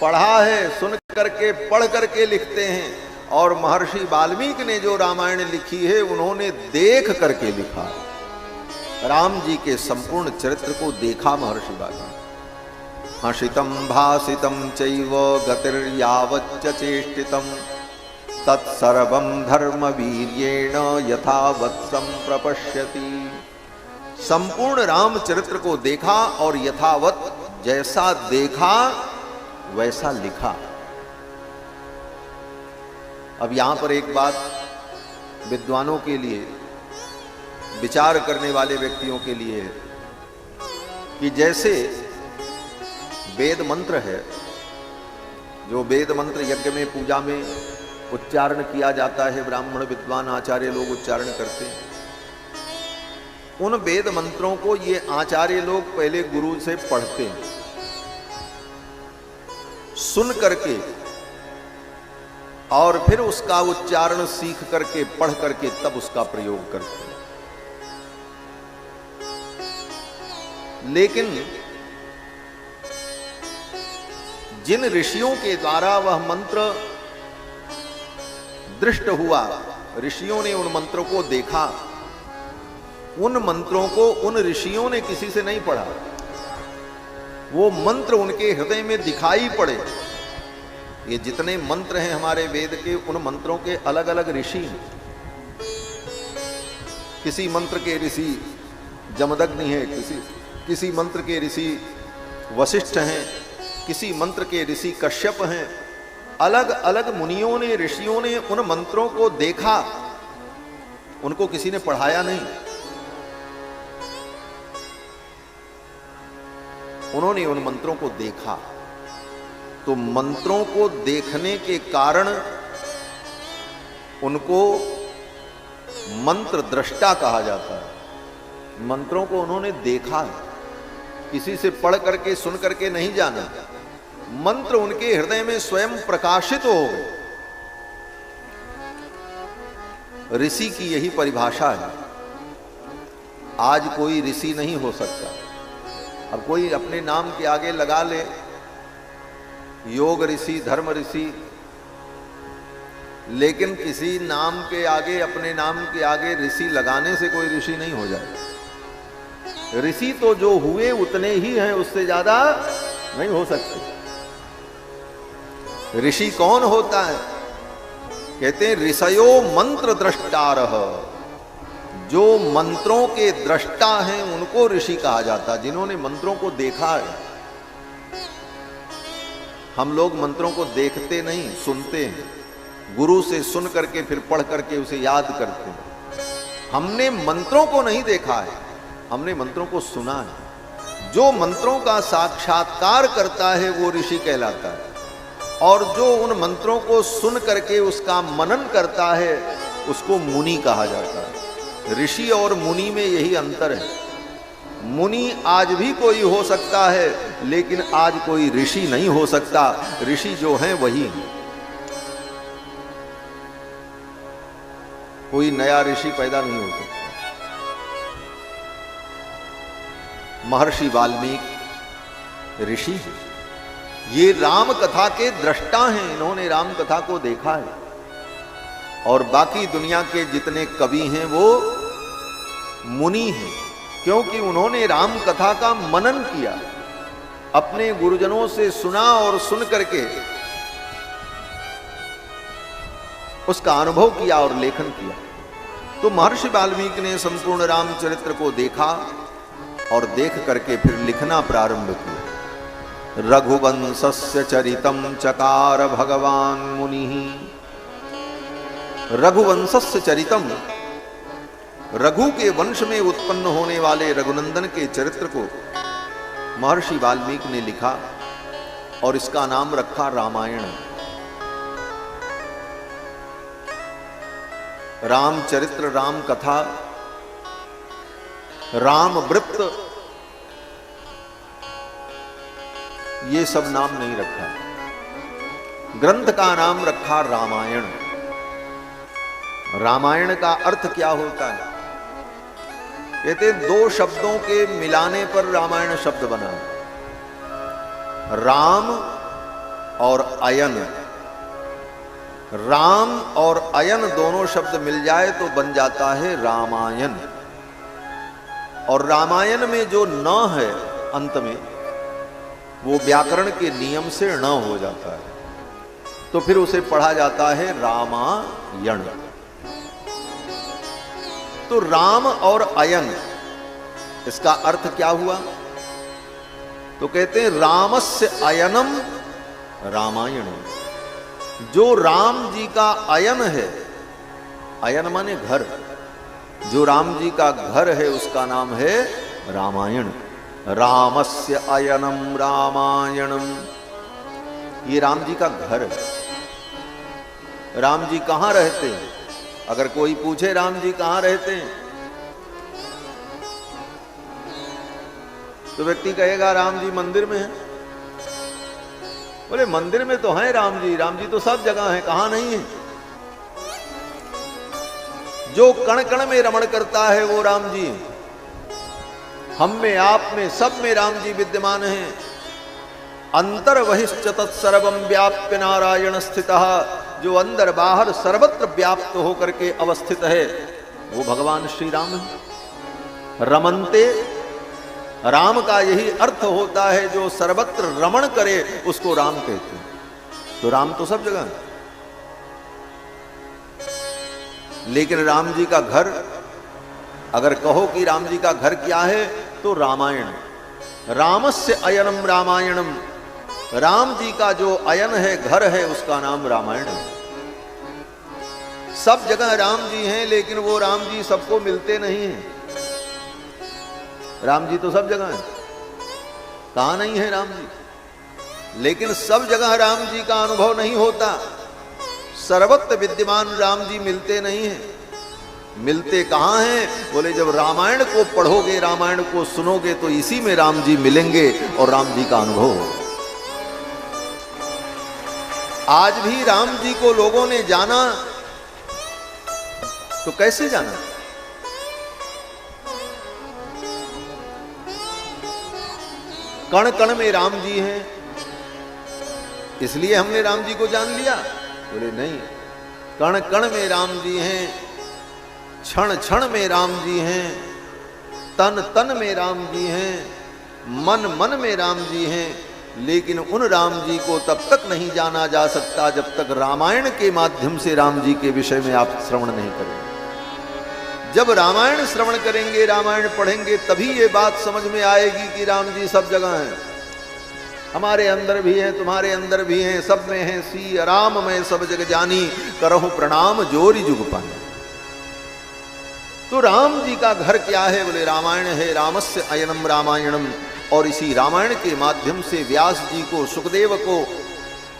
पढ़ा है, सुन करके पढ़ करके लिखते हैं। और महर्षि वाल्मीकि ने जो रामायण लिखी है उन्होंने देख करके लिखा। राम जी के संपूर्ण चरित्र को देखा महर्षि वाल्मीकि। हसितम भासितम चैव गतिर्यावच्च चेष्टितम तत्सर्वं धर्मवीर्येण यथावत् संप्रपश्यति। संपूर्ण राम चरित्र को देखा और यथावत जैसा देखा वैसा लिखा। अब यहां पर एक बात विद्वानों के लिए, विचार करने वाले व्यक्तियों के लिए है कि जैसे वेद मंत्र है, जो वेद मंत्र यज्ञ में, पूजा में उच्चारण किया जाता है, ब्राह्मण विद्वान आचार्य लोग उच्चारण करते हैं। उन वेद मंत्रों को ये आचार्य लोग पहले गुरु से पढ़ते हैं, सुन करके, और फिर उसका उच्चारण सीख करके, पढ़ करके तब उसका प्रयोग करते हैं। लेकिन जिन ऋषियों के द्वारा वह मंत्र दृष्ट हुआ, ऋषियों ने उन मंत्रों को देखा, उन मंत्रों को उन ऋषियों ने किसी से नहीं पढ़ा, वो मंत्र उनके हृदय में दिखाई पड़े। ये जितने मंत्र हैं हमारे वेद के, उन मंत्रों के अलग अलग ऋषि हैं। किसी मंत्र के ऋषि जमदग्नि है, किसी मंत्र के ऋषि वशिष्ठ हैं, किसी मंत्र के ऋषि कश्यप हैं। अलग अलग मुनियों ने, ऋषियों ने उन मंत्रों को देखा, उनको किसी ने पढ़ाया नहीं, उन्होंने उन मंत्रों को देखा। तो मंत्रों को देखने के कारण उनको मंत्र दृष्टा कहा जाता है। मंत्रों को उन्होंने देखा है, किसी से पढ़ करके, सुन करके नहीं जाना। मंत्र उनके हृदय में स्वयं प्रकाशित हो गए। ऋषि की यही परिभाषा है। आज कोई ऋषि नहीं हो सकता। अब कोई अपने नाम के आगे लगा ले योग ऋषि, धर्म ऋषि, लेकिन किसी नाम के आगे, अपने नाम के आगे ऋषि लगाने से कोई ऋषि नहीं हो जाए। ऋषि तो जो हुए उतने ही हैं, उससे ज्यादा नहीं हो सकते। ऋषि कौन होता है? कहते हैं ऋषयो मंत्र द्रष्टारः। जो मंत्रों के दृष्टा हैं उनको ऋषि कहा जाता है, जिन्होंने मंत्रों को देखा है। हम लोग मंत्रों को देखते नहीं, सुनते हैं। गुरु से सुन करके फिर पढ़ करके उसे याद करते हैं। हमने मंत्रों को नहीं देखा है, हमने मंत्रों को सुना है। जो मंत्रों का साक्षात्कार करता है वो ऋषि कहलाता है, और जो उन मंत्रों को सुन करके उसका मनन करता है उसको मुनि कहा जाता है। ऋषि और मुनि में यही अंतर है। मुनि आज भी कोई हो सकता है, लेकिन आज कोई ऋषि नहीं हो सकता। ऋषि जो हैं वही हैं। कोई नया ऋषि पैदा नहीं हो सकता। महर्षि वाल्मीकि ऋषि हैं। ये राम कथा के दृष्टा हैं, इन्होंने राम कथा को देखा है। और बाकी दुनिया के जितने कवि हैं वो मुनि हैं, क्योंकि उन्होंने राम कथा का मनन किया, अपने गुरुजनों से सुना और सुन करके उसका अनुभव किया और लेखन किया। तो महर्षि वाल्मीकि ने संपूर्ण रामचरित्र को देखा और देख करके फिर लिखना प्रारंभ किया। रघुवंशस्य चरितम चकार भगवान मुनि। रघुवंशस्य चरितम, रघु के वंश में उत्पन्न होने वाले रघुनंदन के चरित्र को महर्षि वाल्मीकि ने लिखा और इसका नाम रखा रामायण। रामचरित्र, राम कथा, राम वृत्त, ये सब नाम नहीं रखा। ग्रंथ का नाम रखा रामायण। रामायण का अर्थ क्या होता है? कहते दो शब्दों के मिलाने पर रामायण शब्द बना। राम और अयन, राम और अयन दोनों शब्द मिल जाए तो बन जाता है रामायण। और रामायण में जो न है अंत में, वो व्याकरण के नियम से ण हो जाता है, तो फिर उसे पढ़ा जाता है रामायण। तो राम और अयन, इसका अर्थ क्या हुआ? तो कहते हैं रामस्य अयनम रामायण। जो राम जी का अयन है, अयन माने घर, जो राम जी का घर है उसका नाम है रामायण। रामस्य अयनम रामायणम, ये राम जी का घर है। राम जी कहां रहते हैं? अगर कोई पूछे राम जी कहां रहते हैं, तो व्यक्ति कहेगा राम जी मंदिर में है। बोले मंदिर में तो हैं राम जी तो सब जगह हैं, कहां नहीं है? जो कण कण में रमण करता है वो राम जी है। हम में, आप में, सब में राम जी विद्यमान हैं। अंतर वहिश्च तत्सर्वं व्याप्य नारायण स्थितः, जो अंदर बाहर सर्वत्र व्याप्त होकर के अवस्थित है वो भगवान श्री राम है। रमन्ते, राम का यही अर्थ होता है, जो सर्वत्र रमण करे उसको राम कहते हैं। तो राम तो सब जगह है, लेकिन राम जी का घर, अगर कहो कि राम जी का घर क्या है, तो रामायण। रामस्य अयनम रामायणम, राम जी का जो अयन है, घर है, उसका नाम रामायण है। सब जगह राम जी हैं, लेकिन वो राम जी सबको मिलते नहीं हैं। राम जी तो सब जगह है, कहां नहीं है राम जी? लेकिन सब जगह राम जी का अनुभव नहीं होता। सर्वत्र विद्यमान राम जी मिलते नहीं हैं। मिलते कहां हैं? बोले जब रामायण को पढ़ोगे, रामायण को सुनोगे, तो इसी में राम जी मिलेंगे और राम जी का अनुभव होगा। आज भी राम जी को लोगों ने जाना, तो कैसे जाना? कण कण में राम जी हैं, इसलिए हमने राम जी को जान लिया? बोले नहीं, कण कण में राम जी हैं, क्षण क्षण में राम जी हैं, तन तन में राम जी हैं, मन मन में राम जी हैं। लेकिन उन राम जी को तब तक नहीं जाना जा सकता जब तक रामायण के माध्यम से राम जी के विषय में आप श्रवण नहीं करेंगे। जब रामायण श्रवण करेंगे, रामायण पढ़ेंगे, तभी ये बात समझ में आएगी कि राम जी सब जगह हैं। हमारे अंदर भी हैं, तुम्हारे अंदर भी हैं, सब में हैं। सी राम मैं सब जग जानी, करहु प्रणाम जोरी जुग पानी। तो राम जी का घर क्या है? बोले रामायण है। रामस्य अयनम रामायणम। और इसी रामायण के माध्यम से व्यास जी को, सुखदेव को,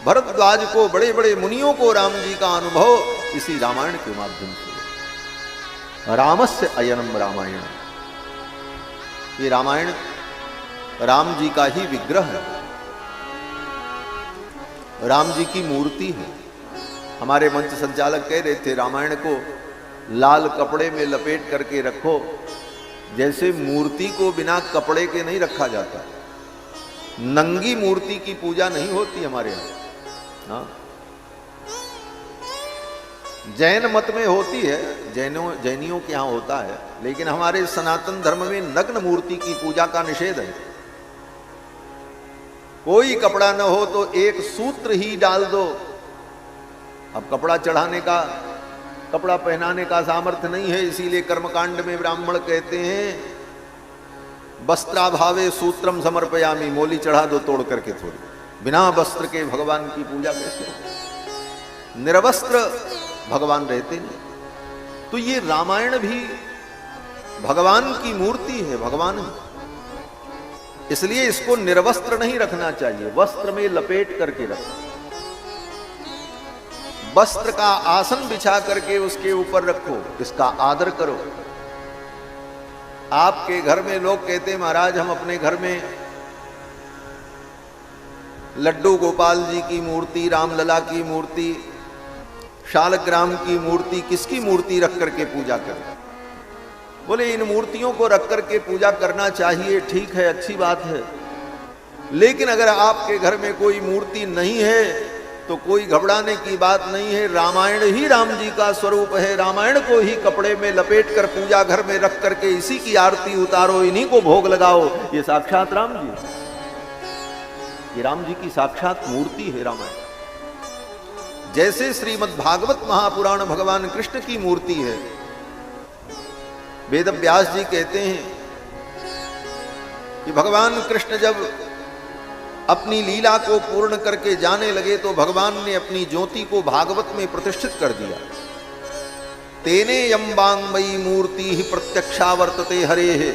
भरद्वाज को, बड़े बड़े मुनियों को राम जी का अनुभव इसी रामायण के माध्यम से। रामस्य अयनम रामायण, ये रामायण राम जी का ही विग्रह है, राम जी की मूर्ति है। हमारे मंच संचालक कह रहे थे रामायण को लाल कपड़े में लपेट करके रखो, जैसे मूर्ति को बिना कपड़े के नहीं रखा जाता। नंगी मूर्ति की पूजा नहीं होती हमारे यहाँ। हाँ, जैन मत में होती है, जैनियों के यहाँ होता है, लेकिन हमारे सनातन धर्म में नग्न मूर्ति की पूजा का निषेध है। कोई कपड़ा न हो तो एक सूत्र ही डाल दो। अब कपड़ा चढ़ाने का, कपड़ा पहनाने का सामर्थ्य नहीं है, इसीलिए कर्मकांड में ब्राह्मण कहते हैं वस्त्राभावे सूत्रम समर्पयामी, मोली चढ़ा दो तोड़ करके थोड़ी। बिना वस्त्र के भगवान की पूजा कैसे हो? निरवस्त्र भगवान रहते नहीं। तो ये रामायण भी भगवान की मूर्ति है, भगवान है, इसलिए इसको निर्वस्त्र नहीं रखना चाहिए, वस्त्र में लपेट करके रखो। वस्त्र का आसन बिछा करके उसके ऊपर रखो, इसका आदर करो। आपके घर में लोग कहते हैं महाराज हम अपने घर में लड्डू गोपाल जी की मूर्ति, रामलला की मूर्ति, शालग्राम की मूर्ति, किसकी मूर्ति रख करके पूजा करें? बोले इन मूर्तियों को रख करके पूजा करना चाहिए, ठीक है, अच्छी बात है, लेकिन अगर आपके घर में कोई मूर्ति नहीं है तो कोई घबराने की बात नहीं है। रामायण ही राम जी का स्वरूप है, रामायण को ही कपड़े में लपेट कर पूजा घर में रख करके इसी की आरती उतारो, इन्हीं को भोग लगाओ। ये साक्षात राम जी, ये राम जी की साक्षात मूर्ति है रामायण। जैसे श्रीमद् भागवत महापुराण भगवान कृष्ण की मूर्ति है। वेद व्यास जी कहते हैं कि भगवान कृष्ण जब अपनी लीला को पूर्ण करके जाने लगे तो भगवान ने अपनी ज्योति को भागवत में प्रतिष्ठित कर दिया। तेने यम वांगमयी मूर्ति ही प्रत्यक्षावर्तते हरे है।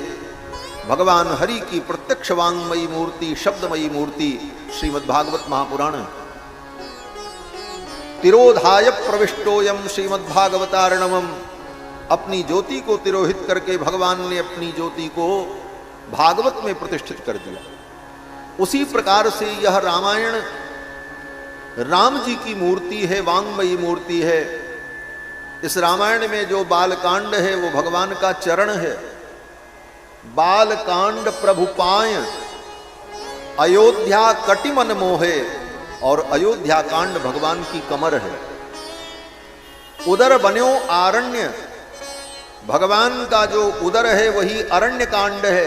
भगवान हरि की प्रत्यक्ष वांगमयी मूर्ति, शब्दमयी मूर्ति श्रीमद्भागवत महापुराण है। तिरोधाय प्रविष्टोयम श्रीमद्भागवतार्णवम, अपनी ज्योति को तिरोहित करके भगवान ने अपनी ज्योति को भागवत में प्रतिष्ठित कर दिया। उसी प्रकार से यह रामायण राम जी की मूर्ति है, वांगमयी मूर्ति है। इस रामायण में जो बालकांड है वो भगवान का चरण है। बालकांड प्रभु पाय अयोध्या कटिमन मोहे, और अयोध्या कांड भगवान की कमर है। उदर बन्यो आरण्य, भगवान का जो उदर है वही अरण्य कांड है।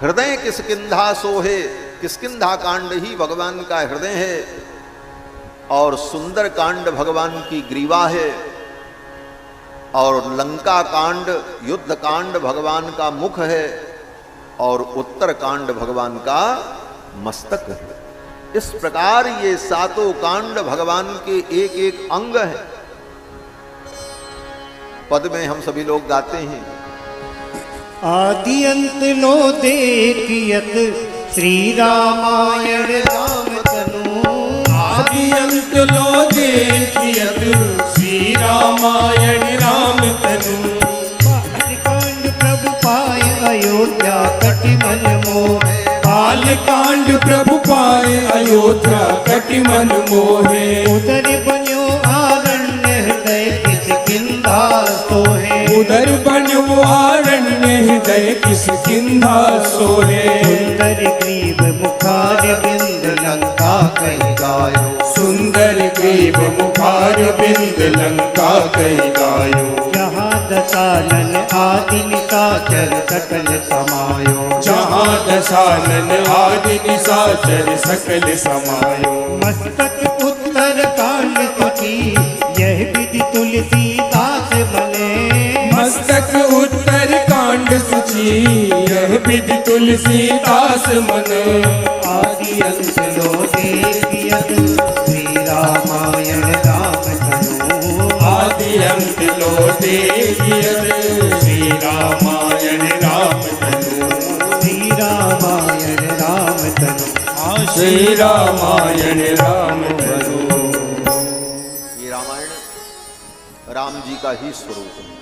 हृदय किष्किंधा सोहे, किष्किंधा कांड ही भगवान का हृदय है। और सुंदर कांड भगवान की ग्रीवा है। और लंका कांड, युद्ध कांड भगवान का मुख है। और उत्तर कांड भगवान का मस्तक है। इस प्रकार ये सातों कांड भगवान के एक एक अंग है। पद में हम सभी लोग गाते हैं, आदि अंत लो देखियत श्री रामायण राम तनु। आदि अंत लो देखियत श्री रामायण राम तनु। बालकांड प्रभु पाय अयोध्या कटिमन मोहे। बालकांड प्रभु पाय अयोध्या कटिमन मोहे। उदर बन्यो आरण्य हृदय किष्किंधा सोहे। उदर बन्यो आरण्य हृदय किष्किंधा सोहे। सुंदर ग्रीव मुखार बिंद लंका कही गायो। सुंदर ग्रीव मुखार बिंद लंका कही गायो। जहाँ दशानन आदि निशाचर सकल समायो। जहाँ दशानन आदि निशाचर सकल समायो। मस्तक उत्तर कांड तुझी यह विधि तुलसीदास बने। मस्तक उत्तर कांड सूची यह विधि तुलसीदास मन। आदि अंत लो देखियत श्री रामायण राम तनु। आदि अंत लो देखियत श्री रामायण राम तनु। श्री रामायण राम तनु। श्री रामायण राम तनु। ये रामायण राम जी का ही स्वरूप है।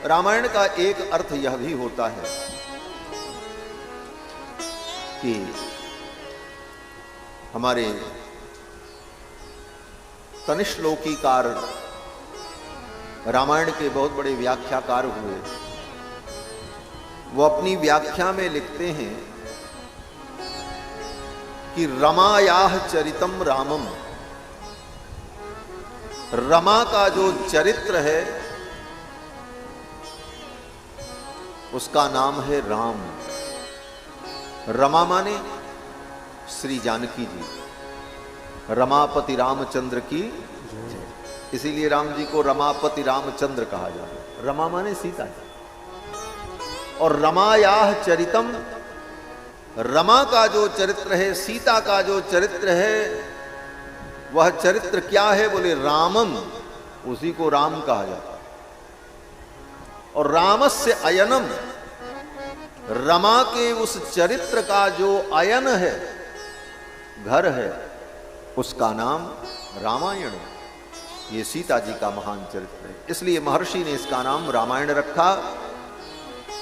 रामायण का एक अर्थ यह भी होता है कि हमारे तनिष्लोकीकार रामायण के बहुत बड़े व्याख्याकार हुए। वो अपनी व्याख्या में लिखते हैं कि रमायाह चरितम रामम, रमा का जो चरित्र है उसका नाम है राम। रमा माने श्री जानकी जी, रमापति रामचंद्र की, इसीलिए राम जी को रमापति रामचंद्र कहा जाता है। रमा माने सीता जी। और रमायाह चरितम, रमा का जो चरित्र है, सीता का जो चरित्र है, वह चरित्र क्या है? बोले रामम, उसी को राम कहा जाता है। और रामस्य अयनम, रमा के उस चरित्र का जो अयन है, घर है, उसका नाम रामायण है। ये सीता जी का महान चरित्र है, इसलिए महर्षि ने इसका नाम रामायण रखा।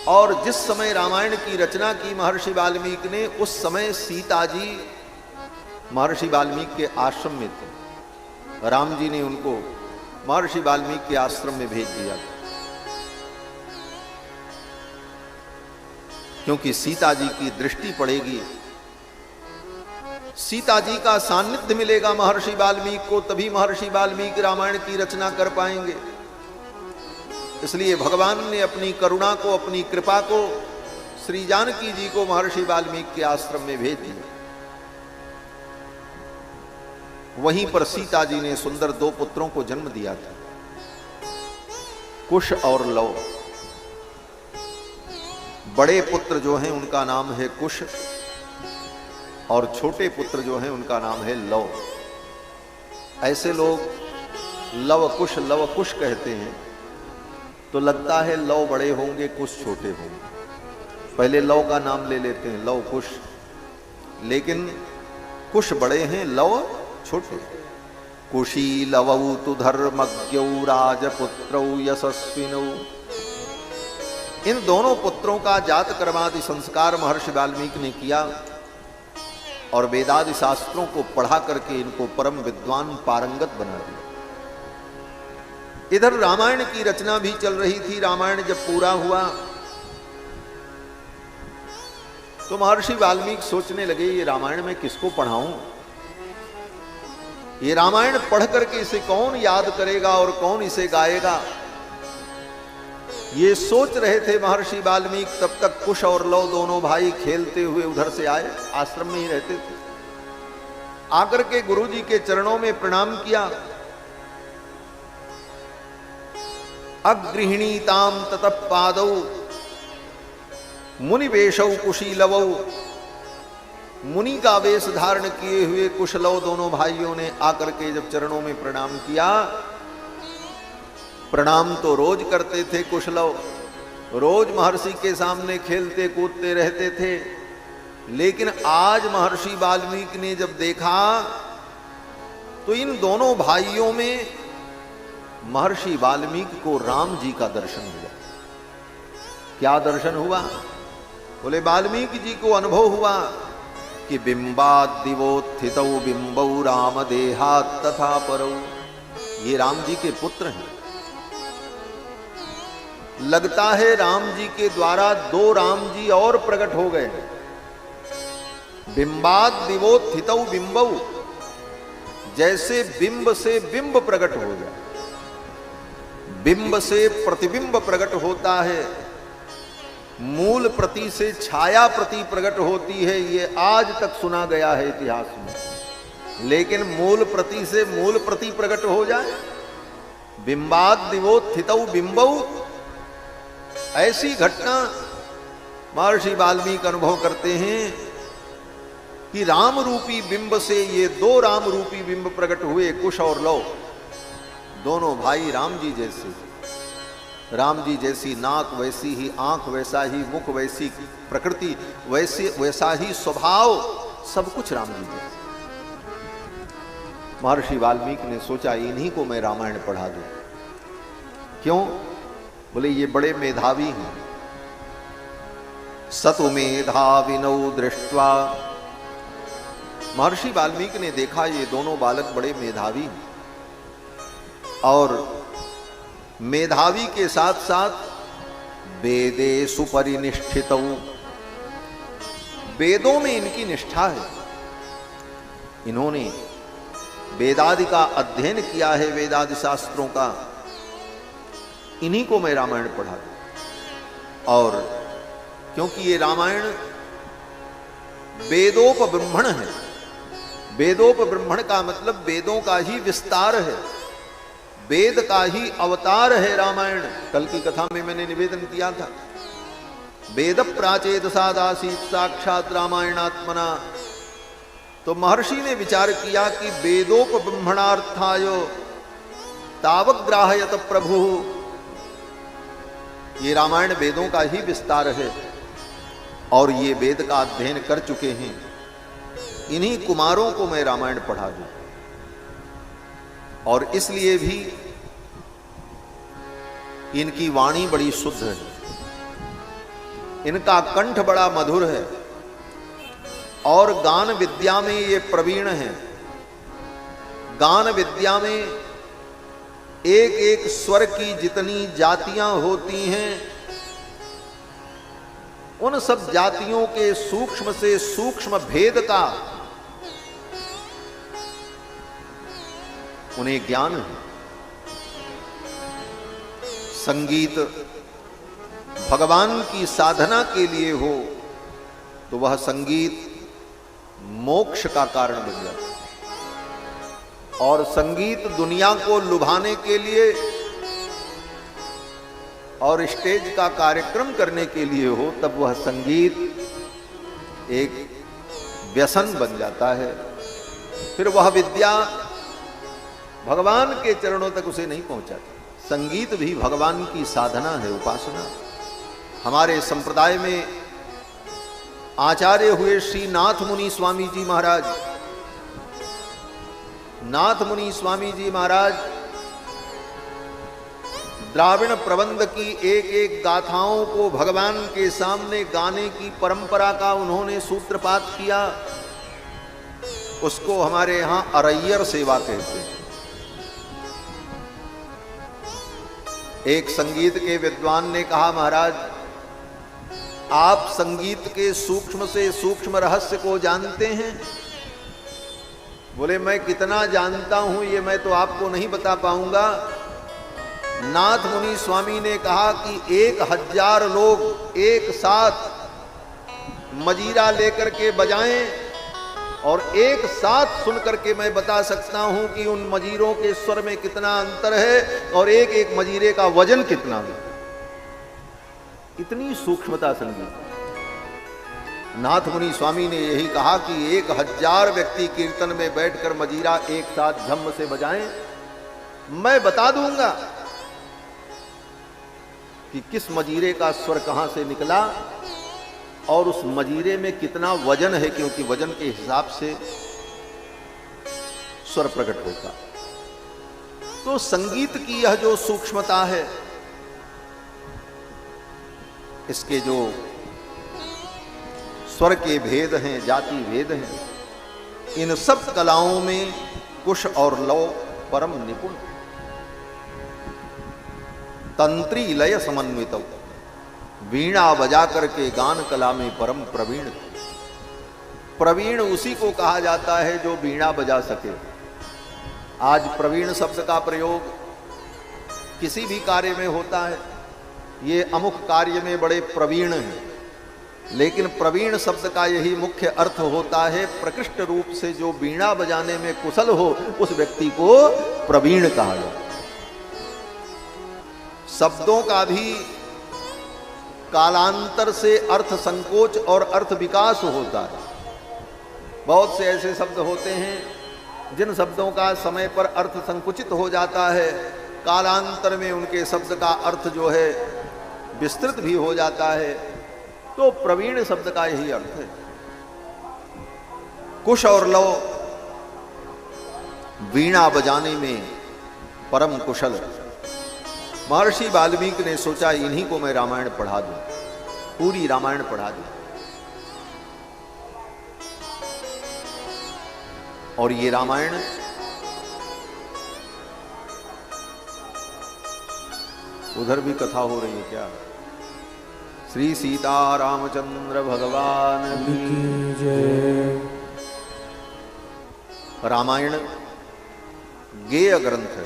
और जिस समय रामायण की रचना की महर्षि वाल्मीकि ने, उस समय सीता जी महर्षि वाल्मीकि के आश्रम में थे। राम जी ने उनको महर्षि वाल्मीकि के आश्रम में भेज दिया, क्योंकि सीता जी की दृष्टि पड़ेगी, सीता जी का सान्निध्य मिलेगा महर्षि वाल्मीकि को, तभी महर्षि वाल्मीकि रामायण की रचना कर पाएंगे। इसलिए भगवान ने अपनी करुणा को, अपनी कृपा को श्री जानकी जी को महर्षि वाल्मीकि के आश्रम में भेज दिया। वहीं पर सीता जी ने सुंदर 2 पुत्रों को जन्म दिया था, कुश और लव। बड़े पुत्र जो हैं उनका नाम है कुश, और छोटे पुत्र जो हैं उनका नाम है लव। ऐसे लोग लव कुश कहते हैं, तो लगता है लव बड़े होंगे कुश छोटे होंगे। पहले लव का नाम ले लेते हैं, लव कुश, लेकिन कुश बड़े हैं, लव छोटे। कुशी लवौ तु धर्मज्ञौ राजपुत्रौ यशस्विनौ। इन दोनों पुत्रों का जात कर्मादि संस्कार महर्षि वाल्मीकि ने किया, और वेदादि शास्त्रों को पढ़ा करके इनको परम विद्वान पारंगत बना दिया। इधर रामायण की रचना भी चल रही थी। रामायण जब पूरा हुआ तो महर्षि वाल्मीकि सोचने लगे, ये रामायण में किसको पढ़ाऊं? ये रामायण पढ़ करके इसे कौन याद करेगा और कौन इसे गाएगा? ये सोच रहे थे महर्षि वाल्मीकि, तब तक कुश और लव दोनों भाई खेलते हुए उधर से आए। आश्रम में ही रहते थे। आकर के गुरुजी के चरणों में प्रणाम किया। अगृहिणीताम ततः पादौ मुनि वेशौ कुशीलवौ। मुनि का वेश धारण किए हुए कुशलव दोनों भाइयों ने आकर के जब चरणों में प्रणाम किया, प्रणाम तो रोज करते थे कुशलव, रोज महर्षि के सामने खेलते कूदते रहते थे, लेकिन आज महर्षि वाल्मीकि ने जब देखा तो इन दोनों भाइयों में महर्षि वाल्मीकि को राम जी का दर्शन हुआ। क्या दर्शन हुआ? बोले वाल्मीकि जी को अनुभव हुआ कि बिंबाद दिवोत्थितौ बिंबौ राम देहात् तथा परौ। ये राम जी के पुत्र हैं। लगता है राम जी के द्वारा 2 राम जी और प्रकट हो गए। बिंबाद दिवोत्थितौ बिंबौ, जैसे बिंब से बिंब प्रकट हो जाए, बिंब से प्रतिबिंब प्रकट होता है, मूल प्रति से छाया प्रति प्रकट होती है। ये आज तक सुना गया है इतिहास में, लेकिन मूल प्रति से मूल प्रति प्रकट हो जाए, बिंबाद दिवोत्थितौ बिंबौ, ऐसी घटना महर्षि वाल्मीकि अनुभव करते हैं कि राम रूपी बिंब से ये 2 राम रूपी बिंब प्रकट हुए, कुश और लव। दोनों भाई राम जी जैसे, राम जी जैसी नाक वैसी ही आंख, वैसा ही मुख, वैसी प्रकृति, वैसा ही स्वभाव, सब कुछ राम जी जैसे। महर्षि वाल्मीकि ने सोचा इन्हीं को मैं रामायण पढ़ा दूं। क्यों? बोले ये बड़े मेधावी हैं। सतु मेधाविनौ दृष्ट्वा, महर्षि वाल्मीकि ने देखा ये दोनों बालक बड़े मेधावी हैं, और मेधावी के साथ साथ वेदेषु परिनिष्ठितौ, वेदों में इनकी निष्ठा है, इन्होंने वेदादि का अध्ययन किया है, वेदादि शास्त्रों का, इन्हीं को मैं रामायण पढ़ा दूं। और क्योंकि ये रामायण वेदोपब्रह्मण है, वेदोपब्रह्मण का मतलब वेदों का ही विस्तार है, वेद का ही अवतार है रामायण। कल की कथा में मैंने निवेदन किया था, वेद प्राचेत सादासीत साक्षात रामायणात्मना। तो महर्षि ने विचार किया कि वेदोपब्रह्मणार्थाय तावग्राहयत प्रभु, ये रामायण वेदों का ही विस्तार है और ये वेद का अध्ययन कर चुके हैं, इन्हीं कुमारों को मैं रामायण पढ़ा दूं। और इसलिए भी इनकी वाणी बड़ी शुद्ध है, इनका कंठ बड़ा मधुर है और गान विद्या में ये प्रवीण है। गान विद्या में एक एक स्वर की जितनी जातियां होती हैं, उन सब जातियों के सूक्ष्म से सूक्ष्म भेद का उन्हें ज्ञान है। संगीत भगवान की साधना के लिए हो तो वह संगीत मोक्ष का कारण बन जाता है, और संगीत दुनिया को लुभाने के लिए और स्टेज का कार्यक्रम करने के लिए हो तब वह संगीत एक व्यसन बन जाता है, फिर वह विद्या भगवान के चरणों तक उसे नहीं पहुंचाती। संगीत भी भगवान की साधना है, उपासना। हमारे संप्रदाय में आचार्य हुए श्री नाथ मुनि स्वामी जी महाराज। नाथ मुनि स्वामी जी महाराज द्राविड़ प्रबंध की एक एक गाथाओं को भगवान के सामने गाने की परंपरा का उन्होंने सूत्रपात किया। उसको हमारे यहां अरैयर सेवा कहते हैं। एक संगीत के विद्वान ने कहा, महाराज आप संगीत के सूक्ष्म से सूक्ष्म रहस्य को जानते हैं? बोले मैं कितना जानता हूं ये मैं तो आपको नहीं बता पाऊंगा। नाथ मुनि स्वामी ने कहा कि 1000 लोग एक साथ मजीरा लेकर के बजाएं और एक साथ सुन करके मैं बता सकता हूं कि उन मजीरों के स्वर में कितना अंतर है और एक एक मजीरे का वजन कितना है। इतनी सूक्ष्मता संगीत। नाथ मुनि स्वामी ने यही कहा कि 1000 व्यक्ति कीर्तन में बैठकर मजीरा एक साथ झम्म से बजाएं, मैं बता दूंगा कि किस मजीरे का स्वर कहां से निकला और उस मजीरे में कितना वजन है, क्योंकि वजन के हिसाब से स्वर प्रकट होता। तो संगीत की यह जो सूक्ष्मता है, इसके जो स्वर के भेद हैं, जाति भेद हैं, इन सब कलाओं में कुश और लव परम निपुण, तंत्री लय समन्वित, वीणा बजा करके गान कला में परम प्रवीण। प्रवीण उसी को कहा जाता है जो वीणा बजा सके। आज प्रवीण शब्द का प्रयोग किसी भी कार्य में होता है, ये अमुक कार्य में बड़े प्रवीण हैं, लेकिन प्रवीण शब्द का यही मुख्य अर्थ होता है, प्रकृष्ट रूप से जो वीणा बजाने में कुशल हो उस व्यक्ति को प्रवीण कहा जाता है। शब्दों का भी कालांतर से अर्थ संकोच और अर्थ विकास होता है। बहुत से ऐसे शब्द होते हैं जिन शब्दों का समय पर अर्थ संकुचित हो जाता है, कालांतर में उनके शब्द का अर्थ जो है विस्तृत भी हो जाता है। तो प्रवीण शब्द का यही अर्थ है। कुश और लव, वीणा बजाने में परम कुशल। महर्षि वाल्मीकि ने सोचा इन्हीं को मैं रामायण पढ़ा दूं, पूरी रामायण पढ़ा दूं। और ये रामायण उधर भी कथा हो रही है क्या? श्री सीता रामचंद्र भगवान की जय। रामायण गेय ग्रंथ है।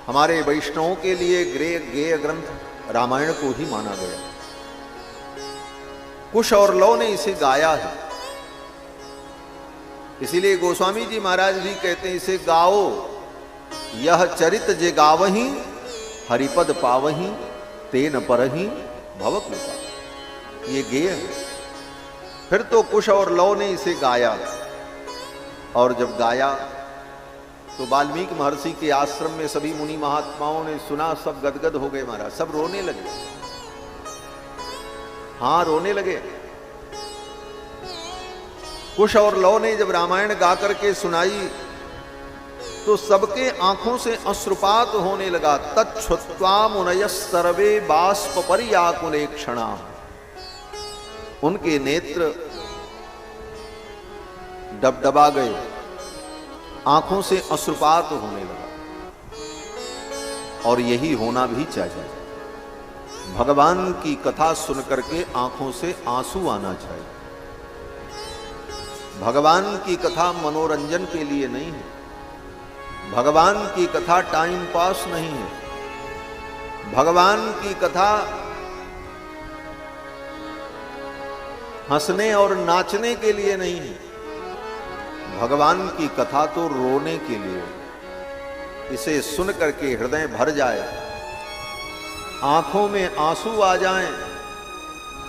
हमारे वैष्णवों के लिए गेय ग्रंथ रामायण को ही माना गया। कुश और लव ने इसे गाया है, इसीलिए गोस्वामी जी महाराज भी कहते हैं इसे गाओ, यह चरित जे गावही हरिपद पावही तेन परही भवकृपा। ये गेय है। फिर तो कुश और लव ने इसे गाया, और जब गाया तो वाल्मीकि महर्षि के आश्रम में सभी मुनि महात्माओं ने सुना, सब गदगद हो गए महाराज, सब रोने लगे। हाँ, रोने लगे। कुश और लव ने जब रामायण गा करके सुनाई तो सबके आंखों से अश्रुपात होने लगा। तच्छ्रुत्वा मुनयः सर्वे बाष्प पर्याकुले क्षणा। उनके नेत्र डबडबा गए, आंखों से अश्रुपात होने लगा। और यही होना भी चाहिए। भगवान की कथा सुन करके आंखों से आंसू आना चाहिए। भगवान की कथा मनोरंजन के लिए नहीं है। भगवान की कथा टाइम पास नहीं है। भगवान की कथा हंसने और नाचने के लिए नहीं है। भगवान की कथा तो रोने के लिए। इसे सुन करके हृदय भर जाए, आंखों में आंसू आ जाएं,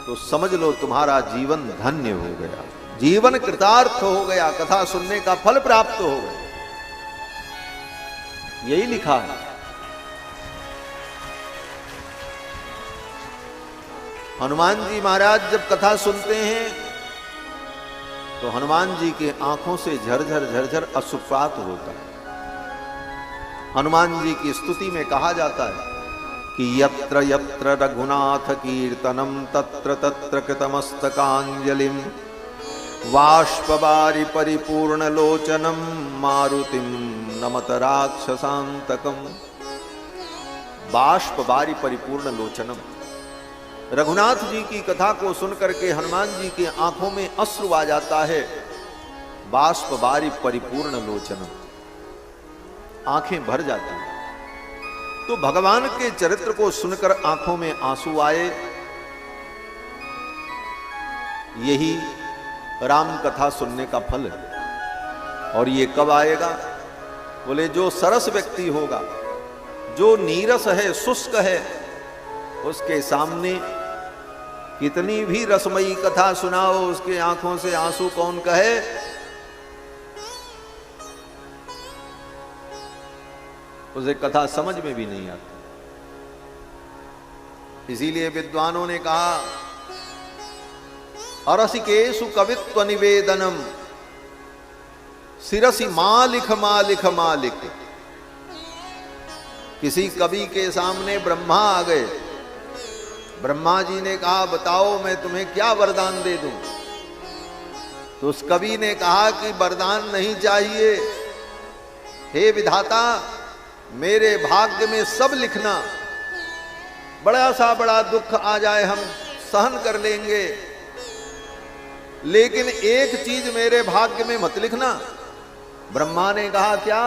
तो समझ लो तुम्हारा जीवन धन्य हो गया, जीवन कृतार्थ हो गया, कथा सुनने का फल प्राप्त हो गया। यही लिखा है। हनुमान जी महाराज जब कथा सुनते हैं तो हनुमान जी के आंखों से झरझर झरझर अश्रुपात होता है। हनुमान जी की स्तुति में कहा जाता है कि यत्र यत्र रघुनाथ कीर्तनम तत्र तत्र कृतमस्तकांजलिम बाष्पवारि परिपूर्ण लोचनम मारुतिम नमत राक्षसांतकम। बाष्पवारि परिपूर्ण लोचनम। रघुनाथ जी की कथा को सुनकर के हनुमान जी की आंखों में अश्रु आ जाता है। बाष्पवारि परिपूर्ण लोचनम, आंखें भर जाती हैं। तो भगवान के चरित्र को सुनकर आंखों में आंसू आए, यही राम कथा सुनने का फल है। और ये कब आएगा? बोले जो सरस व्यक्ति होगा, जो नीरस है, शुष्क है, उसके सामने कितनी भी रसमयी कथा सुनाओ, उसके आंखों से आंसू कौन कहे? उसे कथा समझ में भी नहीं आती। इसीलिए विद्वानों ने कहा अरसिकेषु कवित्व निवेदनम सिरसी मालिख मालिख मालिक। किसी कवि के सामने ब्रह्मा आ गए। ब्रह्मा जी ने कहा बताओ मैं तुम्हें क्या वरदान दे दूं? तो उस कवि ने कहा कि वरदान नहीं चाहिए, हे विधाता मेरे भाग्य में सब लिखना, बड़ा सा बड़ा दुख आ जाए हम सहन कर लेंगे, लेकिन एक चीज मेरे भाग्य में मत लिखना। ब्रह्मा ने कहा क्या?